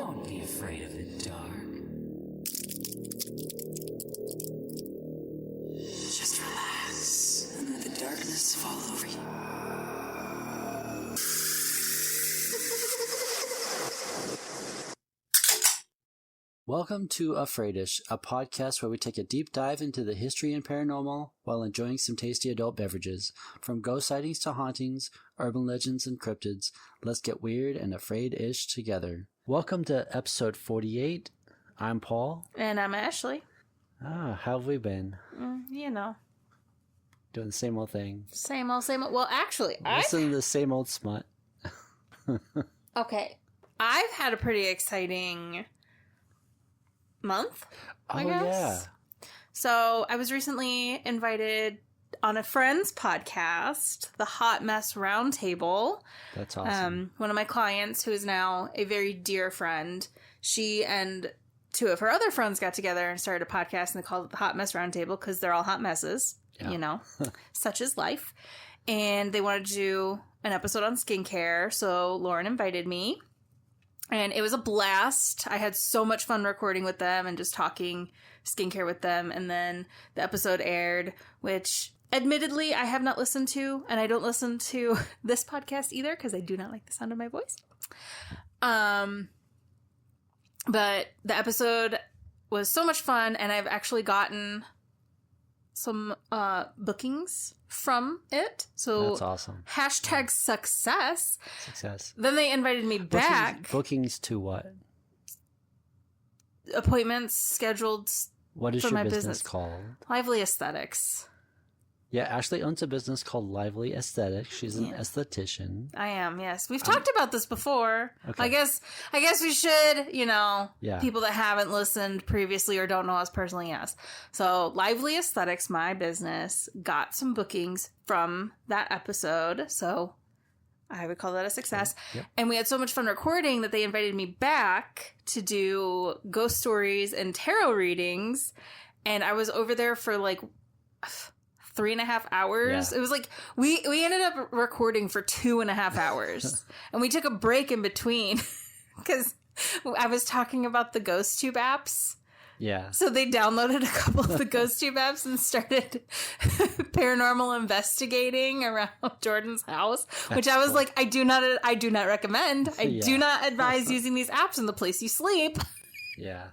Don't be afraid of the dark. Just relax and let the darkness fall over you. Welcome to Afraidish, a podcast where we take a deep dive into the history and paranormal while enjoying some tasty adult beverages. From ghost sightings to hauntings, urban legends and cryptids, let's get weird and afraid-ish together. Welcome to episode 48. I'm Paul. And I'm Ashley. How have we been? Doing the same old thing. Same old. Well, actually, Listen to the same old smut. Okay. I've had a pretty exciting month, I guess. Yeah. So I was recently invited on a friend's podcast, the Hot Mess Roundtable. That's awesome. One of my clients, who is now a very dear friend, she and two of her other friends got together and started a podcast, and they called it the Hot Mess Roundtable because they're all hot messes, such is life. And they wanted to do an episode on skincare, so Lauren invited me. And it was a blast. I had so much fun recording with them and just talking skincare with them. And then the episode aired, which admittedly I have not listened to. And I don't listen to this podcast either because I do not like the sound of my voice. But the episode was so much fun. And I've actually gotten some bookings from it. So that's awesome. Hashtag success. Success. Then they invited me back. Bookings to what? Appointments scheduled. What is for your my business called? Lively Aesthetics. Yeah, Ashley owns a business called Lively Aesthetics. She's an esthetician. I am, yes. We've talked about this before. Okay. I guess we should, Yeah. people that haven't listened previously or don't know us personally, yes. So Lively Aesthetics, my business, got some bookings from that episode. So I would call that a success. Yep. And we had so much fun recording that they invited me back to do ghost stories and tarot readings. And I was over there for like 3.5 hours. Yeah. It was like we ended up recording for 2.5 hours. And we took a break in between because I was talking about the ghost tube apps. Yeah. So they downloaded a couple of the ghost tube apps and started paranormal investigating around Jordan's house, which I was like, I do not recommend. I do not advise using these apps in the place you sleep. Yeah.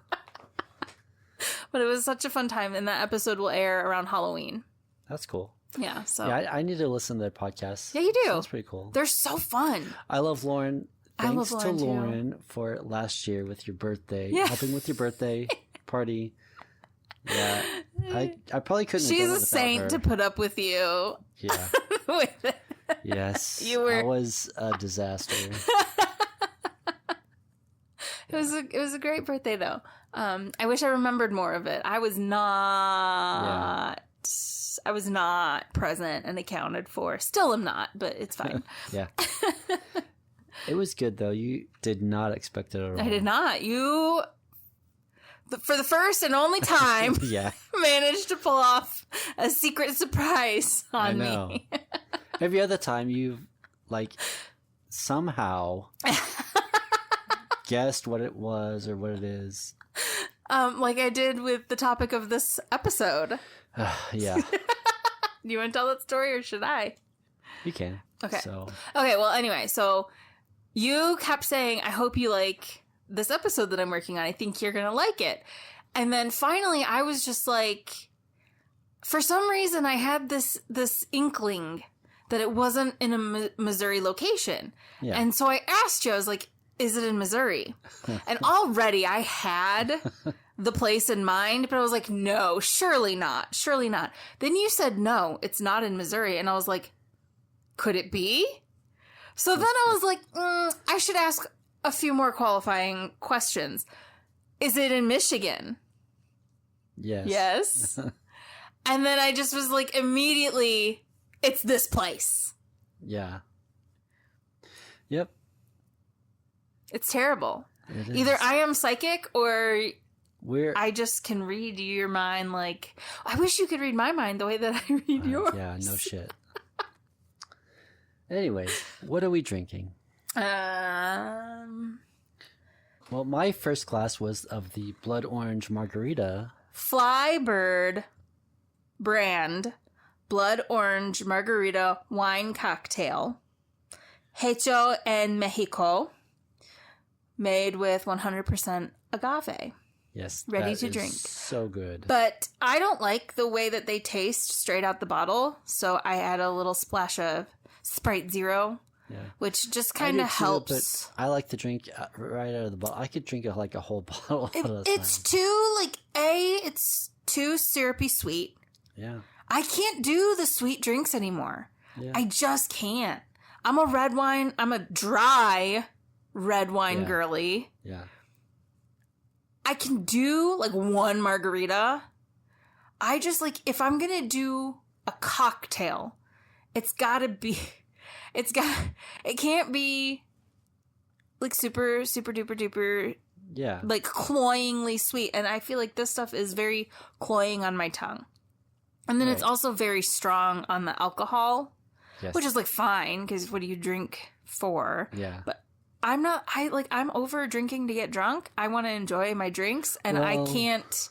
But it was such a fun time, and that episode will air around Halloween. That's cool. Yeah. So yeah, I need to listen to their podcast. Yeah, you do. Sounds pretty cool. They're so fun. I love Lauren. Thanks I love to Lauren, Lauren for last year with your birthday, Yeah. helping with your birthday party. Yeah, I probably couldn't. She's have done a it without saint her. to put up with you. Yeah. With it. Yes. You were- I was a disaster. It was a great birthday though. I wish I remembered more of it. I was not present and accounted for. Still am not, but it's fine. Yeah. It was good though. You did not expect it at all. I did not. You, for the first and only time, Yeah. managed to pull off a secret surprise on I know. me. Every other time you've somehow guessed what it was or what it is. Like I did with the topic of this episode. Yeah. Do you want to tell that story or should I? You can. Okay. So Okay, well, anyway, so you kept saying, I hope you like this episode that I'm working on. I think you're going to like it. And then finally, I was just like, for some reason, I had this inkling that it wasn't in a Missouri location. Yeah. And so I asked you, I was like, is it in Missouri? And already I had the place in mind, but I was like, no, surely not. Surely not. Then you said, no, it's not in Missouri. And I was like, could it be? So then I was like, I should ask a few more qualifying questions. Is it in Michigan? yes. Yes. And then I just was like, immediately, it's this place. Yeah. Yep. It's terrible. It is. Either I am psychic or I I just can read your mind like, I wish you could read my mind the way that I read yours. Yeah, no shit. Anyway, what are we drinking? Well, my first glass was of the blood orange margarita. Flybird brand blood orange margarita wine cocktail. Hecho en Mexico. Made with 100% agave. Yes. Ready to is drink. So good. But I don't like the way that they taste straight out the bottle, so I add a little splash of Sprite Zero, which just kind of helps. But I like to drink right out of the bottle. I could drink like a whole bottle. It's too, like, it's too syrupy sweet. Yeah. I can't do the sweet drinks anymore. Yeah. I just can't. I'm a dry red wine girly. Yeah. I can do like one margarita. I just like, if I'm going to do a cocktail, it can't be like super duper duper. Yeah. Like cloyingly sweet. And I feel like this stuff is very cloying on my tongue. And then it's also very strong on the alcohol, which is like fine, because what do you drink for? Yeah. But I'm over drinking to get drunk. I want to enjoy my drinks, and I can't.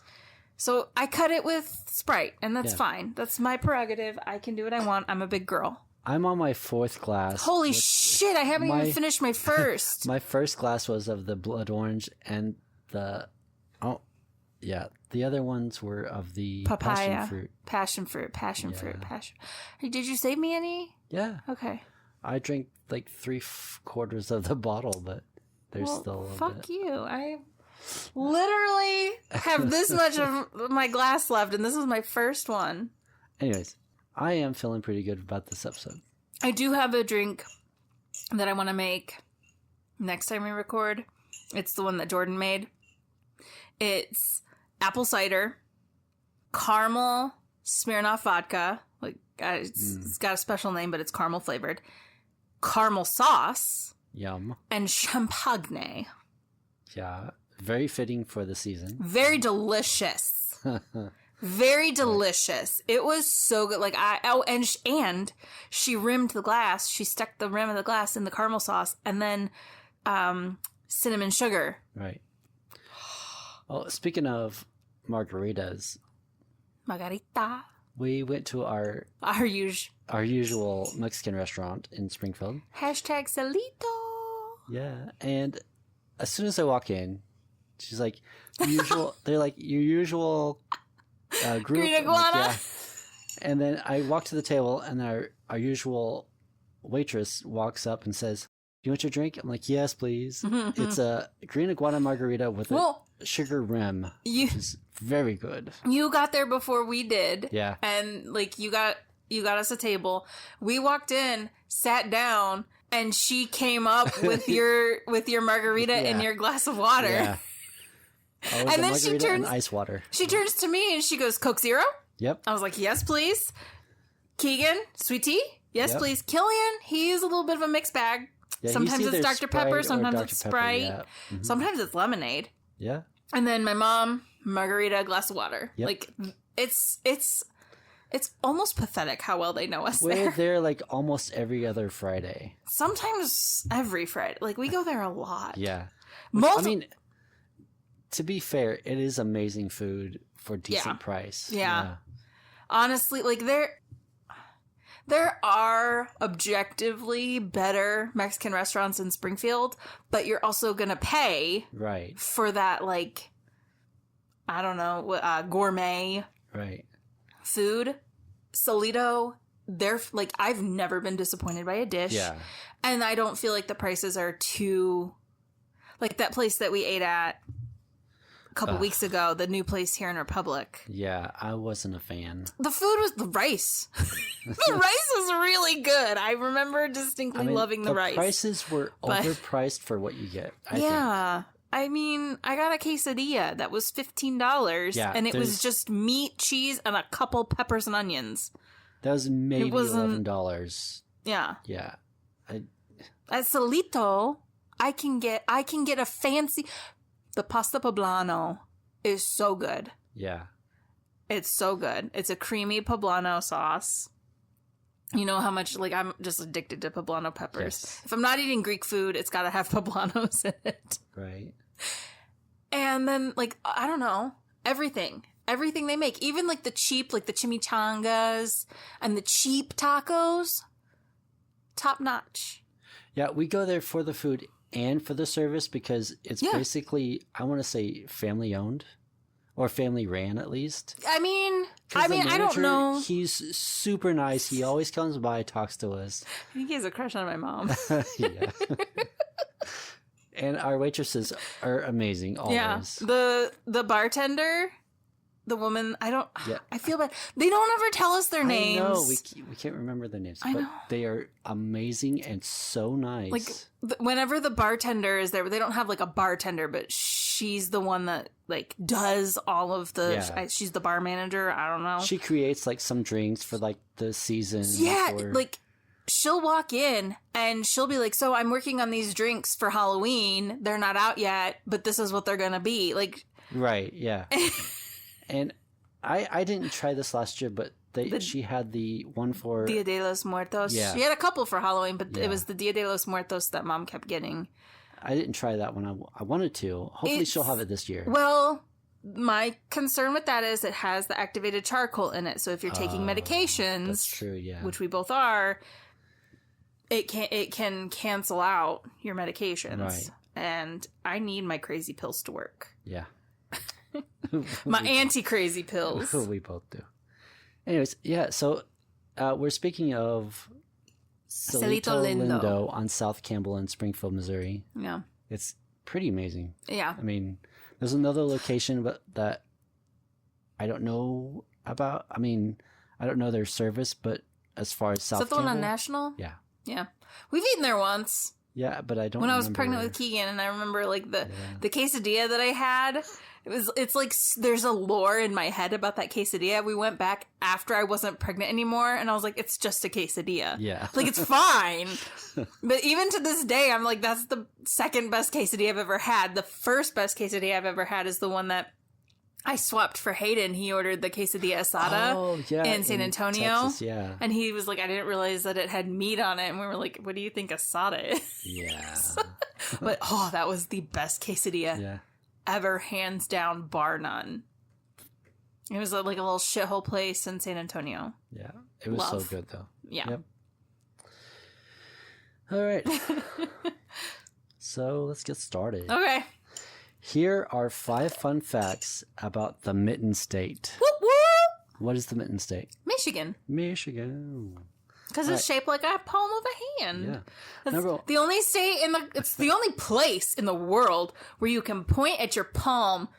So I cut it with Sprite, and that's fine. That's my prerogative. I can do what I want. I'm a big girl. I'm on my fourth glass. Holy shit, I haven't even finished my first. My first glass was of the blood orange, and the other ones were of the papaya, passion fruit. Passion fruit. Hey, did you save me any? Yeah. Okay. I drank like 3/4 of the bottle, but there's still a little fuck bit. You. I literally have this much of my glass left, and this is my first one. Anyways, I am feeling pretty good about this episode. I do have a drink that I want to make next time we record. It's the one that Jordan made. It's apple cider, caramel Smirnoff vodka. Like it's got a special name, but it's caramel flavored. Caramel sauce. Yum. And champagne. Yeah. Very fitting for the season. Very delicious. Very delicious. It was so good. Like and she rimmed the glass. She stuck the rim of the glass in the caramel sauce, and then cinnamon sugar. Right. Oh, speaking of margaritas, margarita. We went to our usual Mexican restaurant in Springfield. #Solito. Yeah, and as soon as I walk in, she's like, they're like, your usual group. Green iguana. Like, yeah. And then I walk to the table, and our usual waitress walks up and says, "You want your drink?" I'm like, "Yes, please." It's a green iguana margarita with a sugar rim, which is very good. You got there before we did. Yeah. And like you got us a table. We walked in, sat down, and she came up with your margarita and your glass of water. Yeah. And then she turns ice water. She turns to me and she goes, "Coke Zero?" Yep. I was like, "Yes, please." Keegan, sweet tea? Yes, please. Killian, he's a little bit of a mixed bag. Yeah, sometimes it's Dr. Pepper, sometimes it's Sprite, yeah. Sometimes it's lemonade. Yeah. And then my mom, margarita, glass of water. Yep. Like it's almost pathetic how well they know us We're there like almost every other Friday. Sometimes every Friday. Like we go there a lot. Yeah. To be fair, it is amazing food for decent price. Yeah. Honestly, like there are objectively better Mexican restaurants in Springfield, but you're also going to pay for that, like, I don't know, gourmet food. Solito, they're like, I've never been disappointed by a dish. Yeah. And I don't feel like the prices are too, like that place that we ate at a couple weeks ago, the new place here in Republic. Yeah, I wasn't a fan. The food was the rice. The rice was really good. I remember distinctly loving the rice. The prices were overpriced for what you get, I think. I mean, I got a quesadilla that was $15, and it was just meat, cheese, and a couple peppers and onions. That was maybe $11. Yeah. Yeah. At Solito, I can get a fancy... The pasta poblano is so good. Yeah. It's so good. It's a creamy poblano sauce. You know how much, like, I'm just addicted to poblano peppers. Yes. If I'm not eating Greek food, it's got to have poblanos in it. Right. And then, like, I don't know, everything they make, even like the cheap, like the chimichangas and the cheap tacos, top notch. Yeah, we go there for the food and for the service because it's basically, I want to say, family owned or family ran at least. I mean, The I don't manager, know. He's super nice. He always comes by, talks to us. I think he has a crush on my mom. Yeah. And our waitresses are amazing always. Yeah, the bartender, the woman, I feel bad. They don't ever tell us their names. I know, we can't remember their names, but they are amazing and so nice. Like, whenever the bartender is there, they don't have, like, a bartender, but she's the one that, like, does all of the, she's the bar manager, I don't know. She creates, like, some drinks for, like, the season. Yeah, like, she'll walk in and she'll be like, so I'm working on these drinks for Halloween. They're not out yet, but this is what they're gonna be. Like, right, yeah. And I didn't try this last year, but she had the one for Dia de los Muertos. Yeah. She had a couple for Halloween, but it was the Dia de los Muertos that Mom kept getting. I didn't try that one. I wanted to. Hopefully she'll have it this year. Well, my concern with that is it has the activated charcoal in it. So if you're taking medications, that's true, yeah. which we both are, it can cancel out your medications. Right. And I need my crazy pills to work. Yeah. My anti-crazy pills. We both do. Anyways, yeah, so we're speaking of Celito Lindo on South Campbell in Springfield, Missouri. Yeah. It's pretty amazing. Yeah. I mean, there's another location that I don't know about. I mean, I don't know their service, but as far as South Campbell. Is that the one on National? Yeah. Yeah. We've eaten there once. Yeah, but I don't When I was pregnant with Keegan, and I remember, like, the quesadilla that I had, it's like there's a lore in my head about that quesadilla. We went back after I wasn't pregnant anymore, and I was like, it's just a quesadilla. Yeah. Like, it's fine. But even to this day, I'm like, that's the second best quesadilla I've ever had. The first best quesadilla I've ever had is the one that I swapped for Hayden. He ordered the quesadilla asada in San Antonio. Texas, yeah. And he was like, I didn't realize that it had meat on it. And we were like, what do you think asada is? Yeah. But, that was the best quesadilla ever, hands down, bar none. It was like a little shithole place in San Antonio. Yeah. It was so good, though. Yeah. Yep. All right. So let's get started. Okay. Here are 5 fun facts about the Mitten State. Whoop whoop! What is the Mitten State? Michigan. Michigan. Because it's shaped like a palm of a hand. Yeah. It's the only state it's the only place in the world where you can point at your palm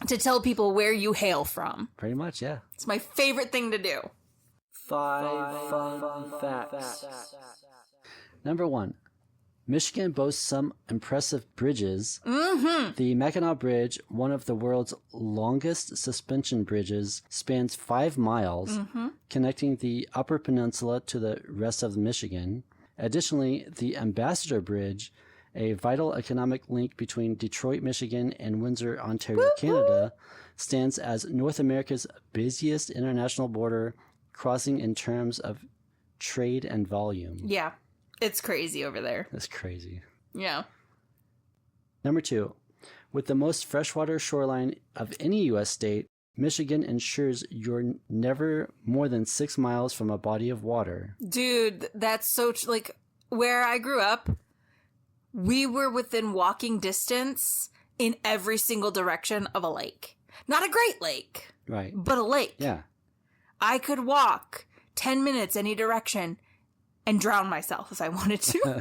to tell people where you hail from. Pretty much, yeah. It's my favorite thing to do. 5 fun facts. Number 1. Michigan boasts some impressive bridges. Mm-hmm. The Mackinac Bridge, one of the world's longest suspension bridges, spans 5 miles, connecting the Upper Peninsula to the rest of Michigan. Additionally, the Ambassador Bridge, a vital economic link between Detroit, Michigan, and Windsor, Ontario, Canada, stands as North America's busiest international border crossing in terms of trade and volume. Yeah. It's crazy over there. That's crazy. Yeah. Number 2. With the most freshwater shoreline of any U.S. state, Michigan ensures you're never more than 6 miles from a body of water. Dude, that's so... like, where I grew up, we were within walking distance in every single direction of a lake. Not a Great Lake. Right. But a lake. Yeah. I could walk 10 minutes any direction and drown myself if I wanted to.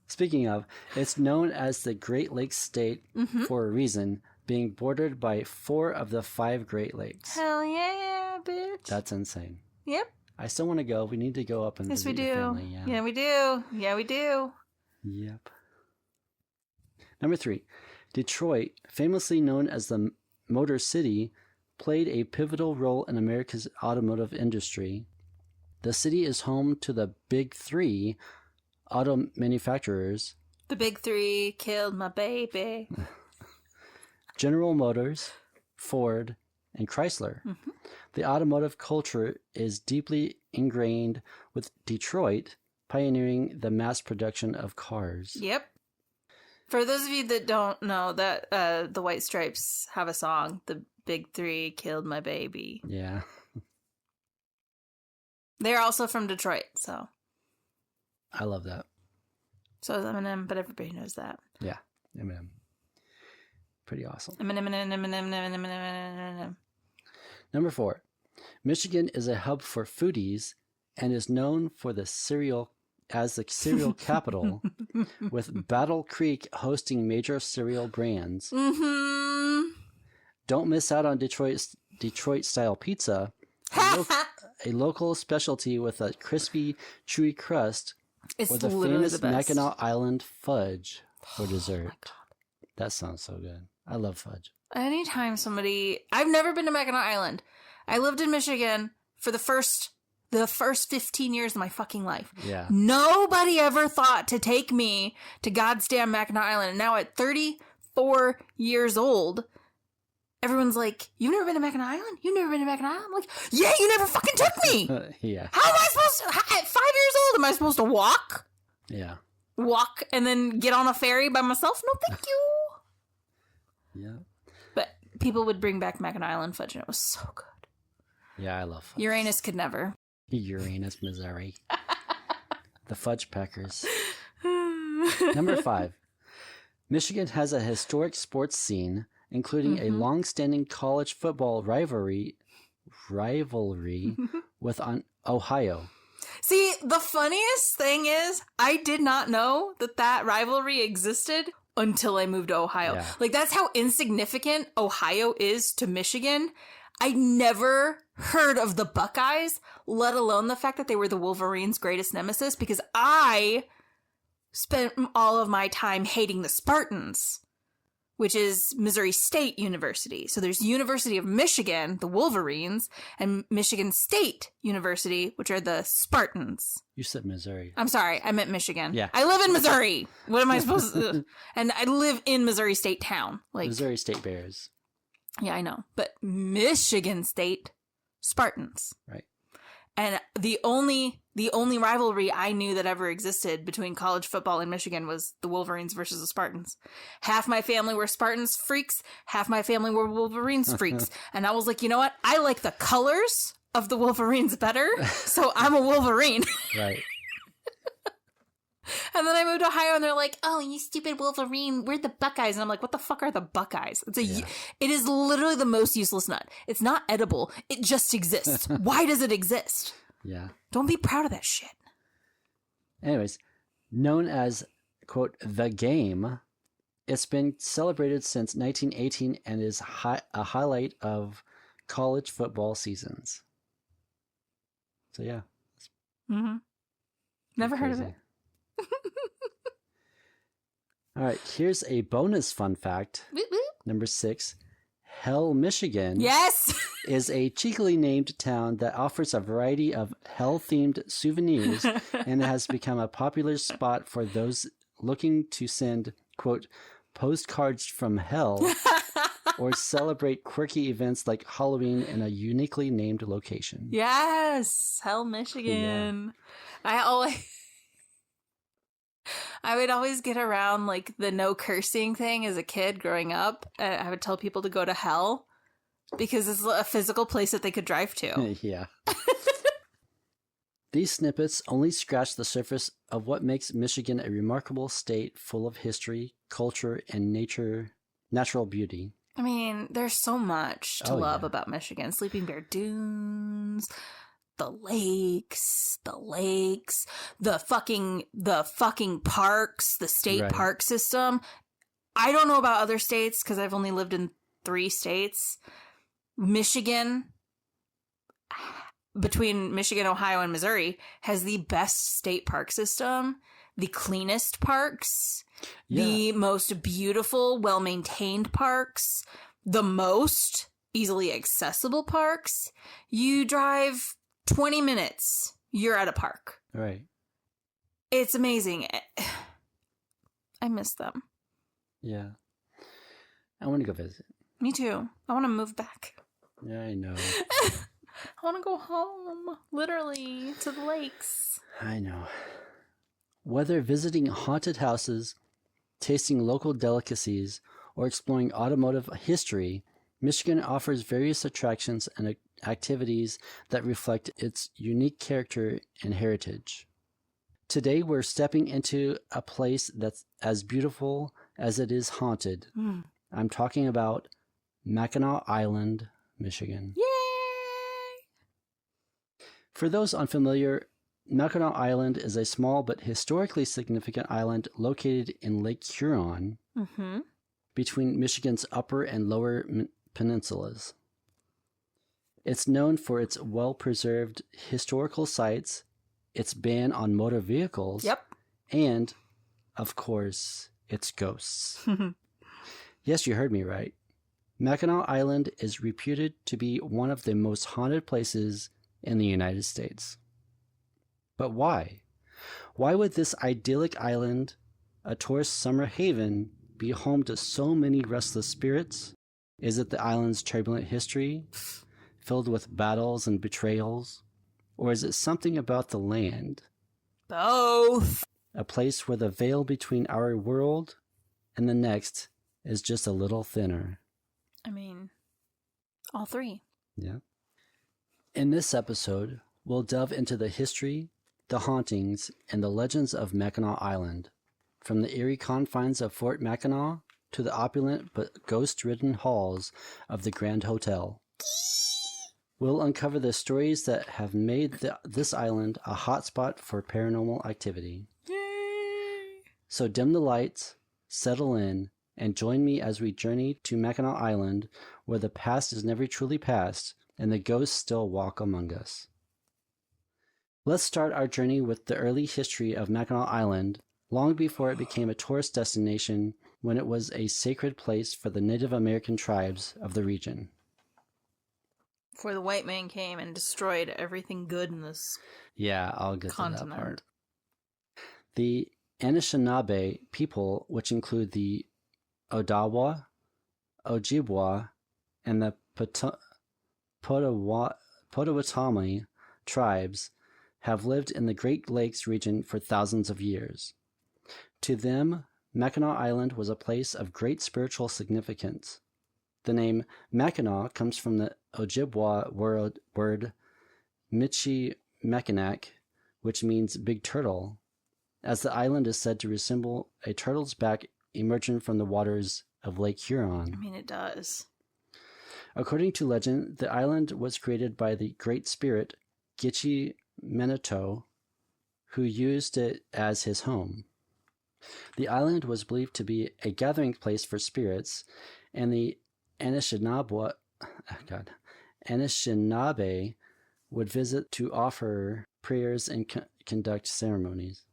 Speaking of, it's known as the Great Lakes State for a reason, being bordered by 4 of the 5 Great Lakes. Hell yeah, bitch. That's insane. Yep. I still want to go. We need to go up and visit your family. Yeah. Yeah, we do. Yeah, we do. Yep. Number 3. Detroit, famously known as the Motor City, played a pivotal role in America's automotive industry. The city is home to the Big 3 auto manufacturers. The Big 3 killed my baby. General Motors, Ford, and Chrysler. The automotive culture is deeply ingrained, with Detroit pioneering the mass production of cars. Yep. For those of you that don't know, that the White Stripes have a song, "The Big Three Killed My Baby." Yeah. They're also from Detroit, so. I love that. So is Eminem, but everybody knows that. Yeah, Eminem. Pretty awesome. Eminem. Number 4. Michigan is a hub for foodies and is known for the cereal capital, with Battle Creek hosting major cereal brands. Mm-hmm. Don't miss out on Detroit-style pizza, a local specialty with a crispy, chewy crust, It's or the literally famous the best. Mackinac Island fudge for dessert. That sounds so good. I love fudge. Anytime I've never been to Mackinac Island. I lived in Michigan for the first 15 years of my fucking life. Yeah. Nobody ever thought to take me to God's damn Mackinac Island. And now at 34 years old, everyone's like, "You've never been to Mackinac Island? You've never been to Mackinac Island?" I'm like, "Yeah, you never fucking took me." Yeah. How am I supposed to, at 5 years old, am I supposed to walk? Yeah. Walk and then get on a ferry by myself? No, thank you. Yeah. But people would bring back Mackinac Island fudge and it was so good. Yeah, I love fudge. Uranus could never. Uranus, Missouri. The Fudge Packers. Number 5. Michigan has a historic sports scene, including a long-standing college football rivalry with Ohio. See, the funniest thing is, I did not know that rivalry existed until I moved to Ohio. Yeah. Like, that's how insignificant Ohio is to Michigan. I never heard of the Buckeyes, let alone the fact that they were the Wolverines' greatest nemesis, because I spent all of my time hating the Spartans, which is Missouri State University. So there's University of Michigan, the Wolverines, and Michigan State University, which are the Spartans. You said Missouri. I'm sorry, I meant Michigan. Yeah. I live in Missouri. What am I supposed to... And I live in Missouri State town. Like, Missouri State Bears. yeah, I know. But Michigan State Spartans. Right. And the only rivalry I knew that ever existed between college football and Michigan was the Wolverines versus the Spartans. Half my family were Spartans freaks, half my family were Wolverines freaks. And I was like, you know what? I like the colors of the Wolverines better, so I'm a Wolverine. Right. And then I moved to Ohio and they're like, "Oh, you stupid Wolverine, we're the Buckeyes." And I'm like, what the fuck are the Buckeyes? It is literally the most useless nut. It's not edible. It just exists. Why does it exist? Yeah. Don't be proud of that shit. Anyways, known as, quote, the game, it's been celebrated since 1918 and is a highlight of college football seasons. So, yeah. Mm-hmm. Never heard of Crazy. it. All right, here's a bonus fun fact. Whoop, whoop. Number 6. Hell, Michigan Yes. is a cheekily named town that offers a variety of hell-themed souvenirs and has become a popular spot for those looking to send, quote, postcards from hell or celebrate quirky events like Halloween in a uniquely named location. Yes. Hell, Michigan. Yeah. I would always get around like the no cursing thing as a kid growing up. I would tell people to go to hell because it's a physical place that they could drive to. Yeah. These snippets only scratch the surface of what makes Michigan a remarkable state full of history, culture, and natural beauty. I mean, there's so much to love yeah. about Michigan. Sleeping Bear Dunes, the lakes, the fucking parks, the state park system. I don't know about other states because I've only lived in 3 states. Michigan, between Michigan, Ohio, and Missouri, has the best state park system, the cleanest parks, the most beautiful, well-maintained parks, the most easily accessible parks. You drive 20 minutes, you're at a park. Right. It's amazing. I miss them. Yeah. I want to go visit. Me too. I want to move back. Yeah, I know. I want to go home, literally, to the lakes. I know. Whether visiting haunted houses, tasting local delicacies, or exploring automotive history, Michigan offers various attractions and activities that reflect its unique character and heritage. Today, we're stepping into a place that's as beautiful as it is haunted. I'm talking about Mackinac Island, Michigan. Yay! For those unfamiliar, Mackinac Island is a small but historically significant island located in Lake Huron between Michigan's upper and lower peninsulas. It's known for its well-preserved historical sites, its ban on motor vehicles, and, of course, its ghosts. Yes, you heard me right. Mackinac Island is reputed to be one of the most haunted places in the United States. But why? Why would this idyllic island, a tourist summer haven, be home to so many restless spirits? Is it the island's turbulent history, filled with battles and betrayals? Or is it something about the land? Both. A place where the veil between our world and the next is just a little thinner. I mean, all three. Yeah. In this episode, we'll delve into the history, the hauntings, and the legends of Mackinac Island, from the eerie confines of Fort Mackinac to the opulent but ghost-ridden halls of the Grand Hotel. We'll uncover the stories that have made this island a hotspot for paranormal activity. Yay! So dim the lights, settle in, and join me as we journey to Mackinac Island, where the past is never truly past, and the ghosts still walk among us. Let's start our journey with the early history of Mackinac Island, long before it became a tourist destination, when it was a sacred place for the Native American tribes of the region. Before the white man came and destroyed everything good in this Yeah, I'll get continent. to that part. The Anishinaabe people, which include the Odawa, Ojibwa, and the Potawatomi tribes, have lived in the Great Lakes region for thousands of years. To them, Mackinac Island was a place of great spiritual significance. The name Mackinac comes from the Ojibwa word Michi-Mackinac, which means big turtle, as the island is said to resemble a turtle's back emerging from the waters of Lake Huron. I mean, it does. According to legend, the island was created by the Great Spirit Gitche-Manito, who used it as his home. The island was believed to be a gathering place for spirits, and the Anishinaabe would visit to offer prayers and conduct ceremonies.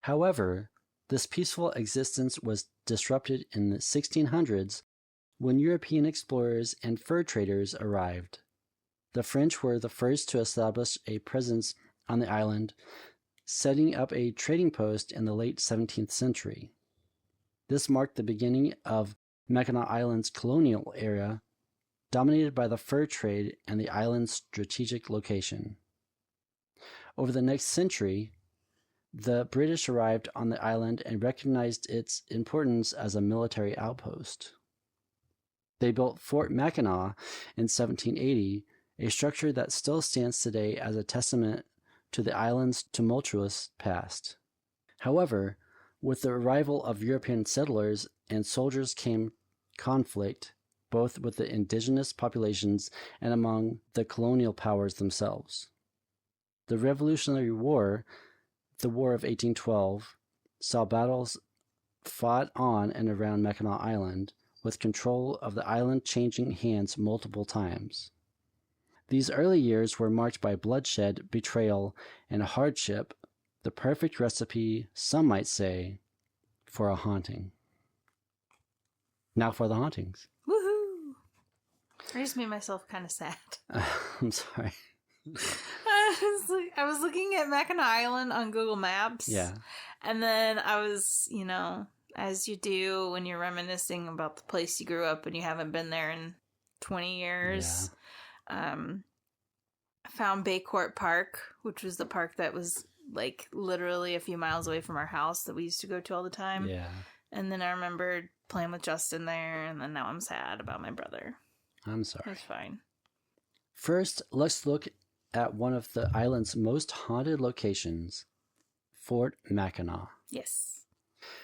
However, this peaceful existence was disrupted in the 1600s when European explorers and fur traders arrived. The French were the first to establish a presence on the island, setting up a trading post in the late 17th century. This marked the beginning of Mackinac Island's colonial era, dominated by the fur trade and the island's strategic location. Over the next century, the British arrived on the island and recognized its importance as a military outpost. They built Fort Mackinac in 1780, a structure that still stands today as a testament to the island's tumultuous past. However, with the arrival of European settlers and soldiers came conflict, both with the indigenous populations and among the colonial powers themselves. The Revolutionary War, the War of 1812, saw battles fought on and around Mackinac Island, with control of the island changing hands multiple times. These early years were marked by bloodshed, betrayal, and hardship, the perfect recipe, some might say, for a haunting. Now for the hauntings. Woohoo! I just made myself kind of sad. I'm sorry. I was looking at Mackinac Island on Google Maps. Yeah. And then I was, as you do when you're reminiscing about the place you grew up and you haven't been there in 20 years. Yeah. I found Baycourt Park, which was the park that was like literally a few miles away from our house that we used to go to all the time. Yeah. And then I remembered playing with Justin there, and then now I'm sad about my brother. I'm sorry. It's fine. First, let's look at one of the island's most haunted locations, Fort Mackinac. Yes.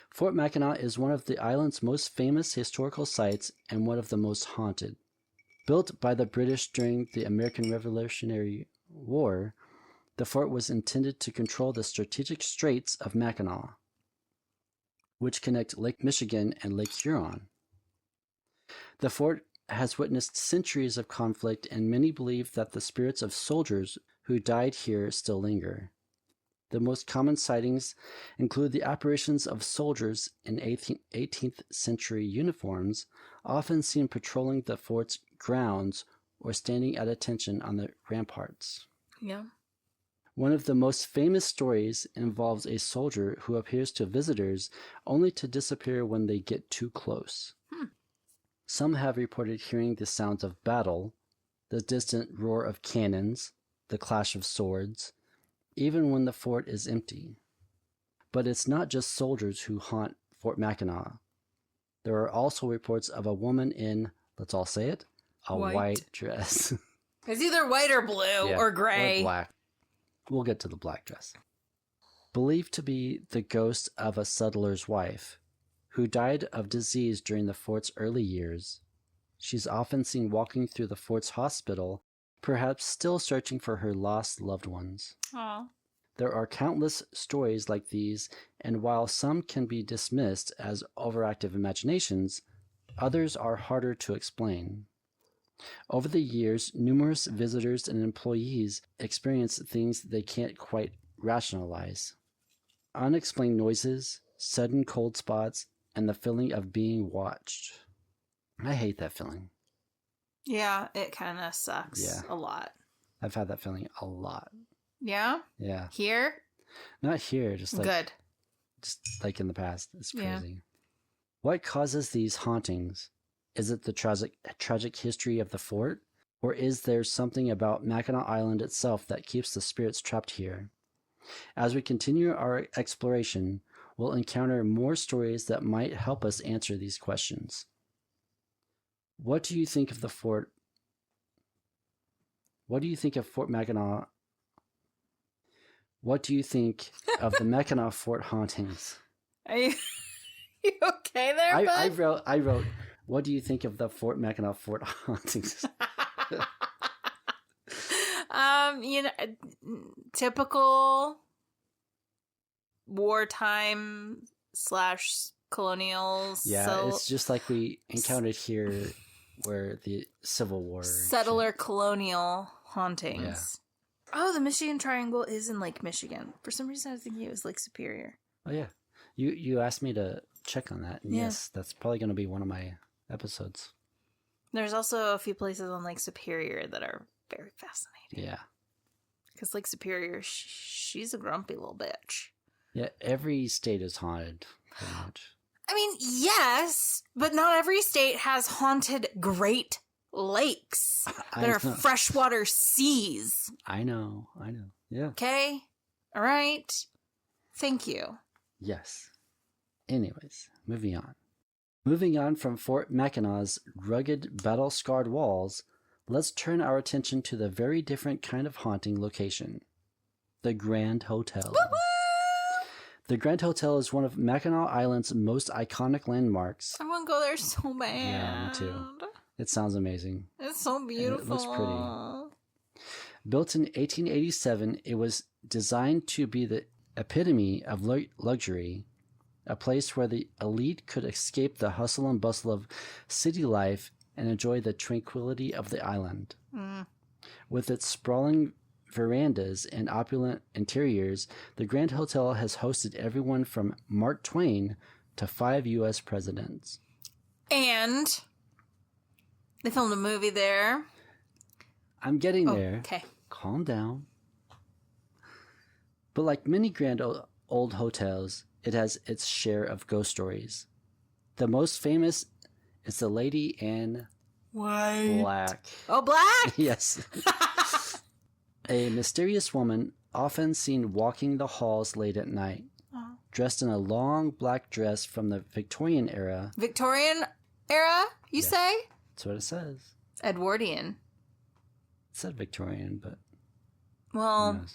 Fort Mackinac is one of the island's most famous historical sites and one of the most haunted. Built by the British during the American Revolutionary War, the fort was intended to control the strategic straits of Mackinac, which connect Lake Michigan and Lake Huron. The fort has witnessed centuries of conflict, and many believe that the spirits of soldiers who died here still linger. The most common sightings include the apparitions of soldiers in 18th century uniforms, often seen patrolling the fort's grounds or standing at attention on the ramparts. Yeah. One of the most famous stories involves a soldier who appears to visitors only to disappear when they get too close. Some have reported hearing the sounds of battle, the distant roar of cannons, the clash of swords, even when the fort is empty. But it's not just soldiers who haunt Fort Mackinac. There are also reports of a woman in, let's all say it, a white dress. It's either white or blue or gray. Or black. We'll get to the black dress. Believed to be the ghost of a settler's wife, who died of disease during the fort's early years. She's often seen walking through the fort's hospital, perhaps still searching for her lost loved ones. Aww. There are countless stories like these, and while some can be dismissed as overactive imaginations, others are harder to explain. Over the years, numerous visitors and employees experience things they can't quite rationalize. Unexplained noises, sudden cold spots, and the feeling of being watched. I hate that feeling. Yeah, it kind of sucks a lot. I've had that feeling a lot. Yeah? Yeah. Here? Not here, just like Good. Just like in the past. It's crazy. Yeah. What causes these hauntings? Is it the tragic history of the fort? Or is there something about Mackinac Island itself that keeps the spirits trapped here? As we continue our exploration, we'll encounter more stories that might help us answer these questions. What do you think of the fort? What do you think of Fort Mackinac? What do you think of the Mackinac Fort hauntings? Are you okay there, bud? I wrote, what do you think of the Fort Mackinac Fort hauntings? Typical wartime / colonials. Yeah, it's just like we encountered here where the Civil War. Settler colonial hauntings. Yeah. Oh, the Michigan Triangle is in Lake Michigan. For some reason, I was thinking it was Lake Superior. Oh, yeah. You asked me to check on that. And yes, that's probably going to be one of my episodes. There's also a few places on Lake Superior that are very fascinating. Yeah. Because Lake Superior, she's a grumpy little bitch. Yeah, every state is haunted, pretty much. I mean, yes, but not every state has haunted Great Lakes that are freshwater seas. I know. Yeah. Okay? All right. Thank you. Yes. Anyways, moving on. Moving on from Fort Mackinac's rugged, battle-scarred walls, let's turn our attention to the very different kind of haunting location. The Grand Hotel. Woo-woo! The Grand Hotel is one of Mackinac Island's most iconic landmarks. I want to go there so bad. Yeah, me too. It sounds amazing. It's so beautiful. And it looks pretty. Built in 1887, it was designed to be the epitome of luxury, a place where the elite could escape the hustle and bustle of city life and enjoy the tranquility of the island. With its sprawling verandas and opulent interiors, the Grand Hotel has hosted everyone from Mark Twain to 5 U.S. presidents. And they filmed a movie there. I'm getting there. Okay. Calm down. But like many grand old hotels, it has its share of ghost stories. The most famous is the Lady in Black. Oh, black? Yes. A mysterious woman often seen walking the halls late at night. dressed in a long black dress from the Victorian era. Victorian era, you say? That's what it says. Edwardian. It said Victorian, but... Well,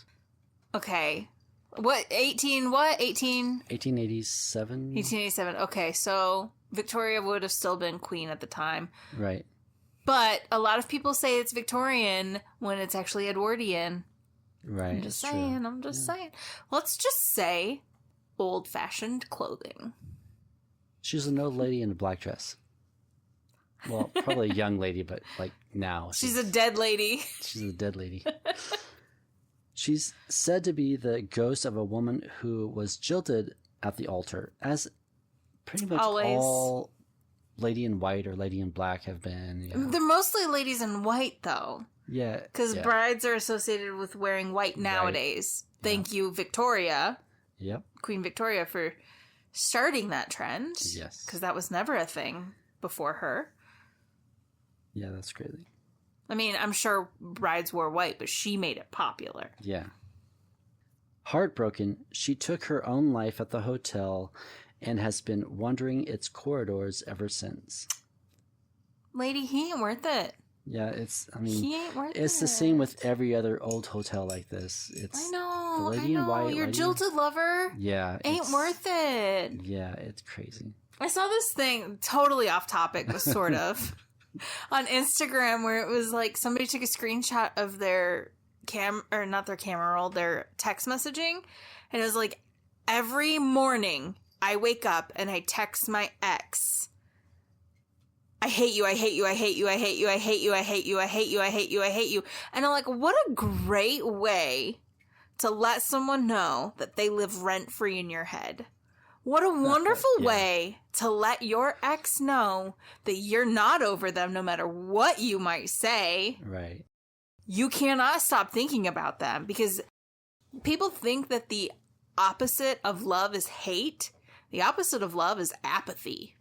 okay. What, 18, what? 1887? 1887. Okay, so Victoria would have still been queen at the time. Right. But a lot of people say it's Victorian when it's actually Edwardian. Right. I'm just saying. Let's just say old-fashioned clothing. She's an old lady in a black dress. Well, probably a young lady, but like now. She's a dead lady. She's a dead lady. She's said to be the ghost of a woman who was jilted at the altar, as pretty much all Lady in White or Lady in Black have been. You know. They're mostly ladies in white, though. Yeah. Because brides are associated with wearing white nowadays. Right. Thank you, Victoria. Yep. Queen Victoria for starting that trend. Yes. Because that was never a thing before her. Yeah, that's crazy. I mean, I'm sure brides wore white, but she made it popular. Yeah. Heartbroken, she took her own life at the hotel and has been wandering its corridors ever since. Lady, he ain't worth it. Yeah, he ain't worth it. It's the same with every other old hotel like this. It's I know. The Lady in White. Your jilted lover. Yeah. Ain't worth it. Yeah, it's crazy. I saw this thing, totally off topic, but sort of, on Instagram where it was like somebody took a screenshot of their their text messaging, and it was like, every morning I wake up and I text my ex, I hate you, I hate you, I hate you, I hate you, I hate you, I hate you, I hate you, I hate you, I hate you. And I'm like, what a great way to let someone know that they live rent-free in your head. What a wonderful way to let your ex know that you're not over them no matter what you might say. Right. You cannot stop thinking about them, because people think that the opposite of love is hate. The opposite of love is apathy.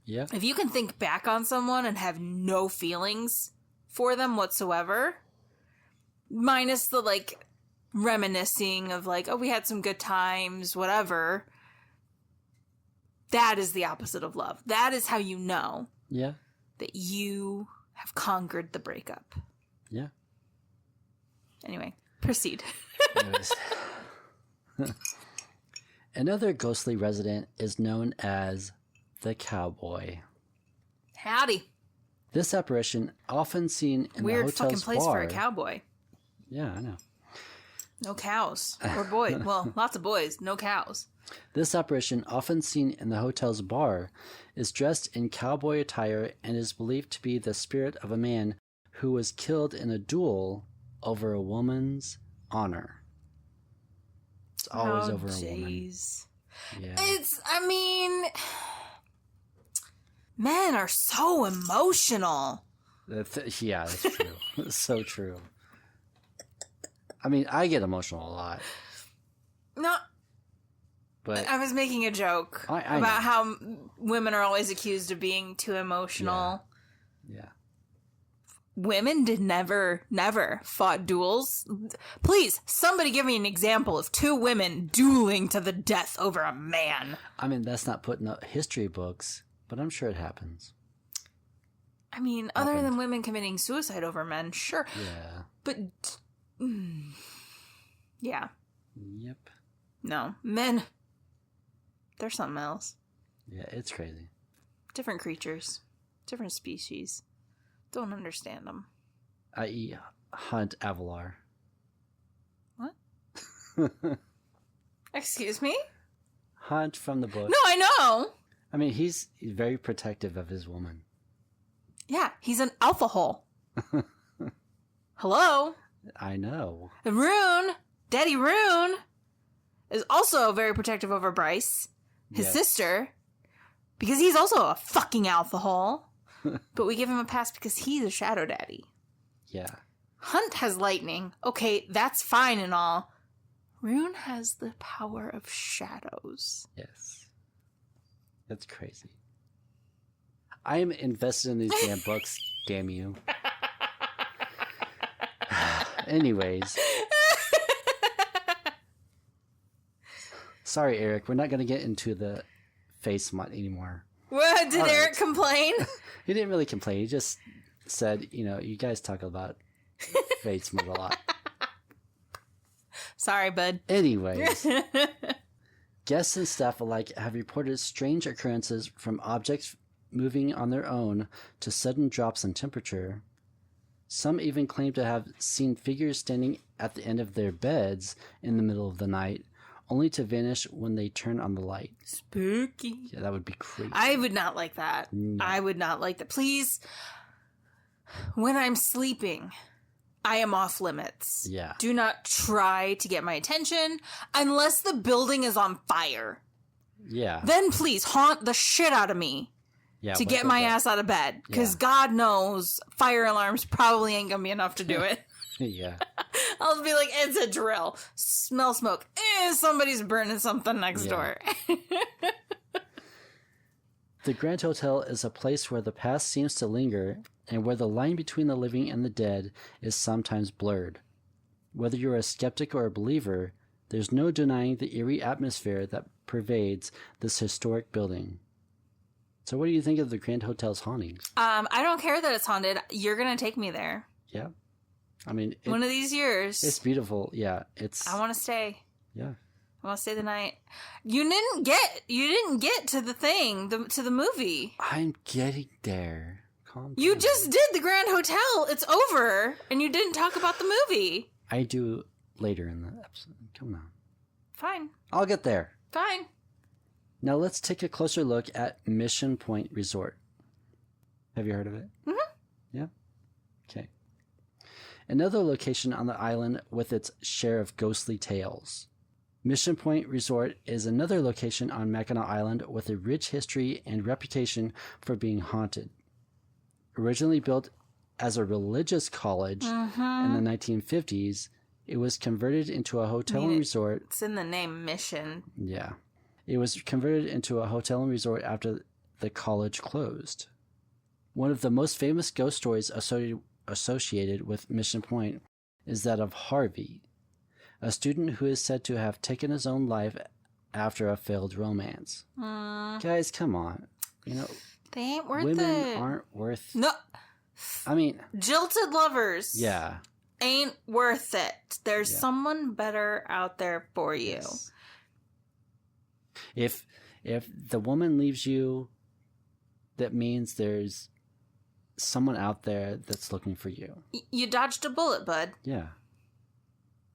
Yeah. If you can think back on someone and have no feelings for them whatsoever, minus the like reminiscing of like, oh, we had some good times, whatever. That is the opposite of love. That is how you know that you have conquered the breakup. Yeah. Anyway, proceed. Another ghostly resident is known as the Cowboy. Howdy. This apparition, often seen in Weird the hotel's fucking place bar. for a cowboy. Yeah, I know. No cows. Or boys. Well, lots of boys. No cows. This apparition, often seen in the hotel's bar, is dressed in cowboy attire and is believed to be the spirit of a man who was killed in a duel over a woman's honor. It's always over a woman. Yeah. I mean, men are so emotional. Yeah, that's true. It's so true. I mean, I get emotional a lot. No. But I was making a joke I about know. how women are always accused of being too emotional. Yeah. Women never fought duels. Please, somebody give me an example of two women dueling to the death over a man. I mean, that's not put in the history books, but I'm sure it happens. I mean, other than women committing suicide over men, sure. Yeah. But, yeah. Yep. No. Men, they're something else. Yeah, it's crazy. Different creatures. Different species. Don't understand them. I.e. Hunt Avalar. What? Excuse me? Hunt from the book. No, I know. I mean, he's very protective of his woman. Yeah, he's an alpha hole. Hello? I know. Rune, Daddy Rune, is also very protective over Bryce, his sister, because he's also a fucking alpha hole. But we give him a pass because he's a shadow daddy. Yeah. Hunt has lightning. Okay, that's fine and all. Rune has the power of shadows. Yes. That's crazy. I am invested in these damn books, damn you. Anyways. Sorry, Eric. We're not going to get into the face smut anymore. What? Did Eric complain? He didn't really complain. He just said, you guys talk about face smut a lot. Sorry, bud. Anyways, guests and staff alike have reported strange occurrences from objects moving on their own to sudden drops in temperature. Some even claim to have seen figures standing at the end of their beds in the middle of the night, only to vanish when they turn on the light. Spooky. Yeah, that would be crazy. I would not like that. No. I would not like that. Please, when I'm sleeping, I am off limits. Yeah. Do not try to get my attention unless the building is on fire. Yeah. Then please haunt the shit out of me to get my ass out of bed. Because God knows fire alarms probably ain't going to be enough to do it. Yeah. I'll be like, it's a drill. Smell smoke. Somebody's burning something next door. The Grand Hotel is a place where the past seems to linger and where the line between the living and the dead is sometimes blurred. Whether you're a skeptic or a believer, there's no denying the eerie atmosphere that pervades this historic building. So what do you think of the Grand Hotel's hauntings? I don't care that it's haunted. You're going to take me there. Yeah. I mean, one of these years. It's beautiful. Yeah. I want to stay. Yeah. I want to stay the night. You didn't get to the thing, to the movie. I'm getting there. Calm You down. just did the Grand Hotel. It's over. And you didn't talk about the movie. I do later in the episode. Come on. Fine. I'll get there. Fine. Now let's take a closer look at Mission Point Resort. Have you heard of it? Mm-hmm. Yeah? Okay. Another location on the island with its share of ghostly tales. Mission Point Resort is another location on Mackinac Island with a rich history and reputation for being haunted. Originally built as a religious college in the 1950s, it was converted into a hotel and resort. It's in the name, Mission. Yeah. It was converted into a hotel and resort after the college closed. One of the most famous ghost stories associated with Mission Point is that of Harvey, a student who is said to have taken his own life after a failed romance. Guys, come on. They ain't worth women it. aren't worth... No. I mean... Jilted lovers. Yeah. Ain't worth it. There's someone better out there for you. Yes. If the woman leaves you, that means there's someone out there that's looking for you. You dodged a bullet, bud. Yeah.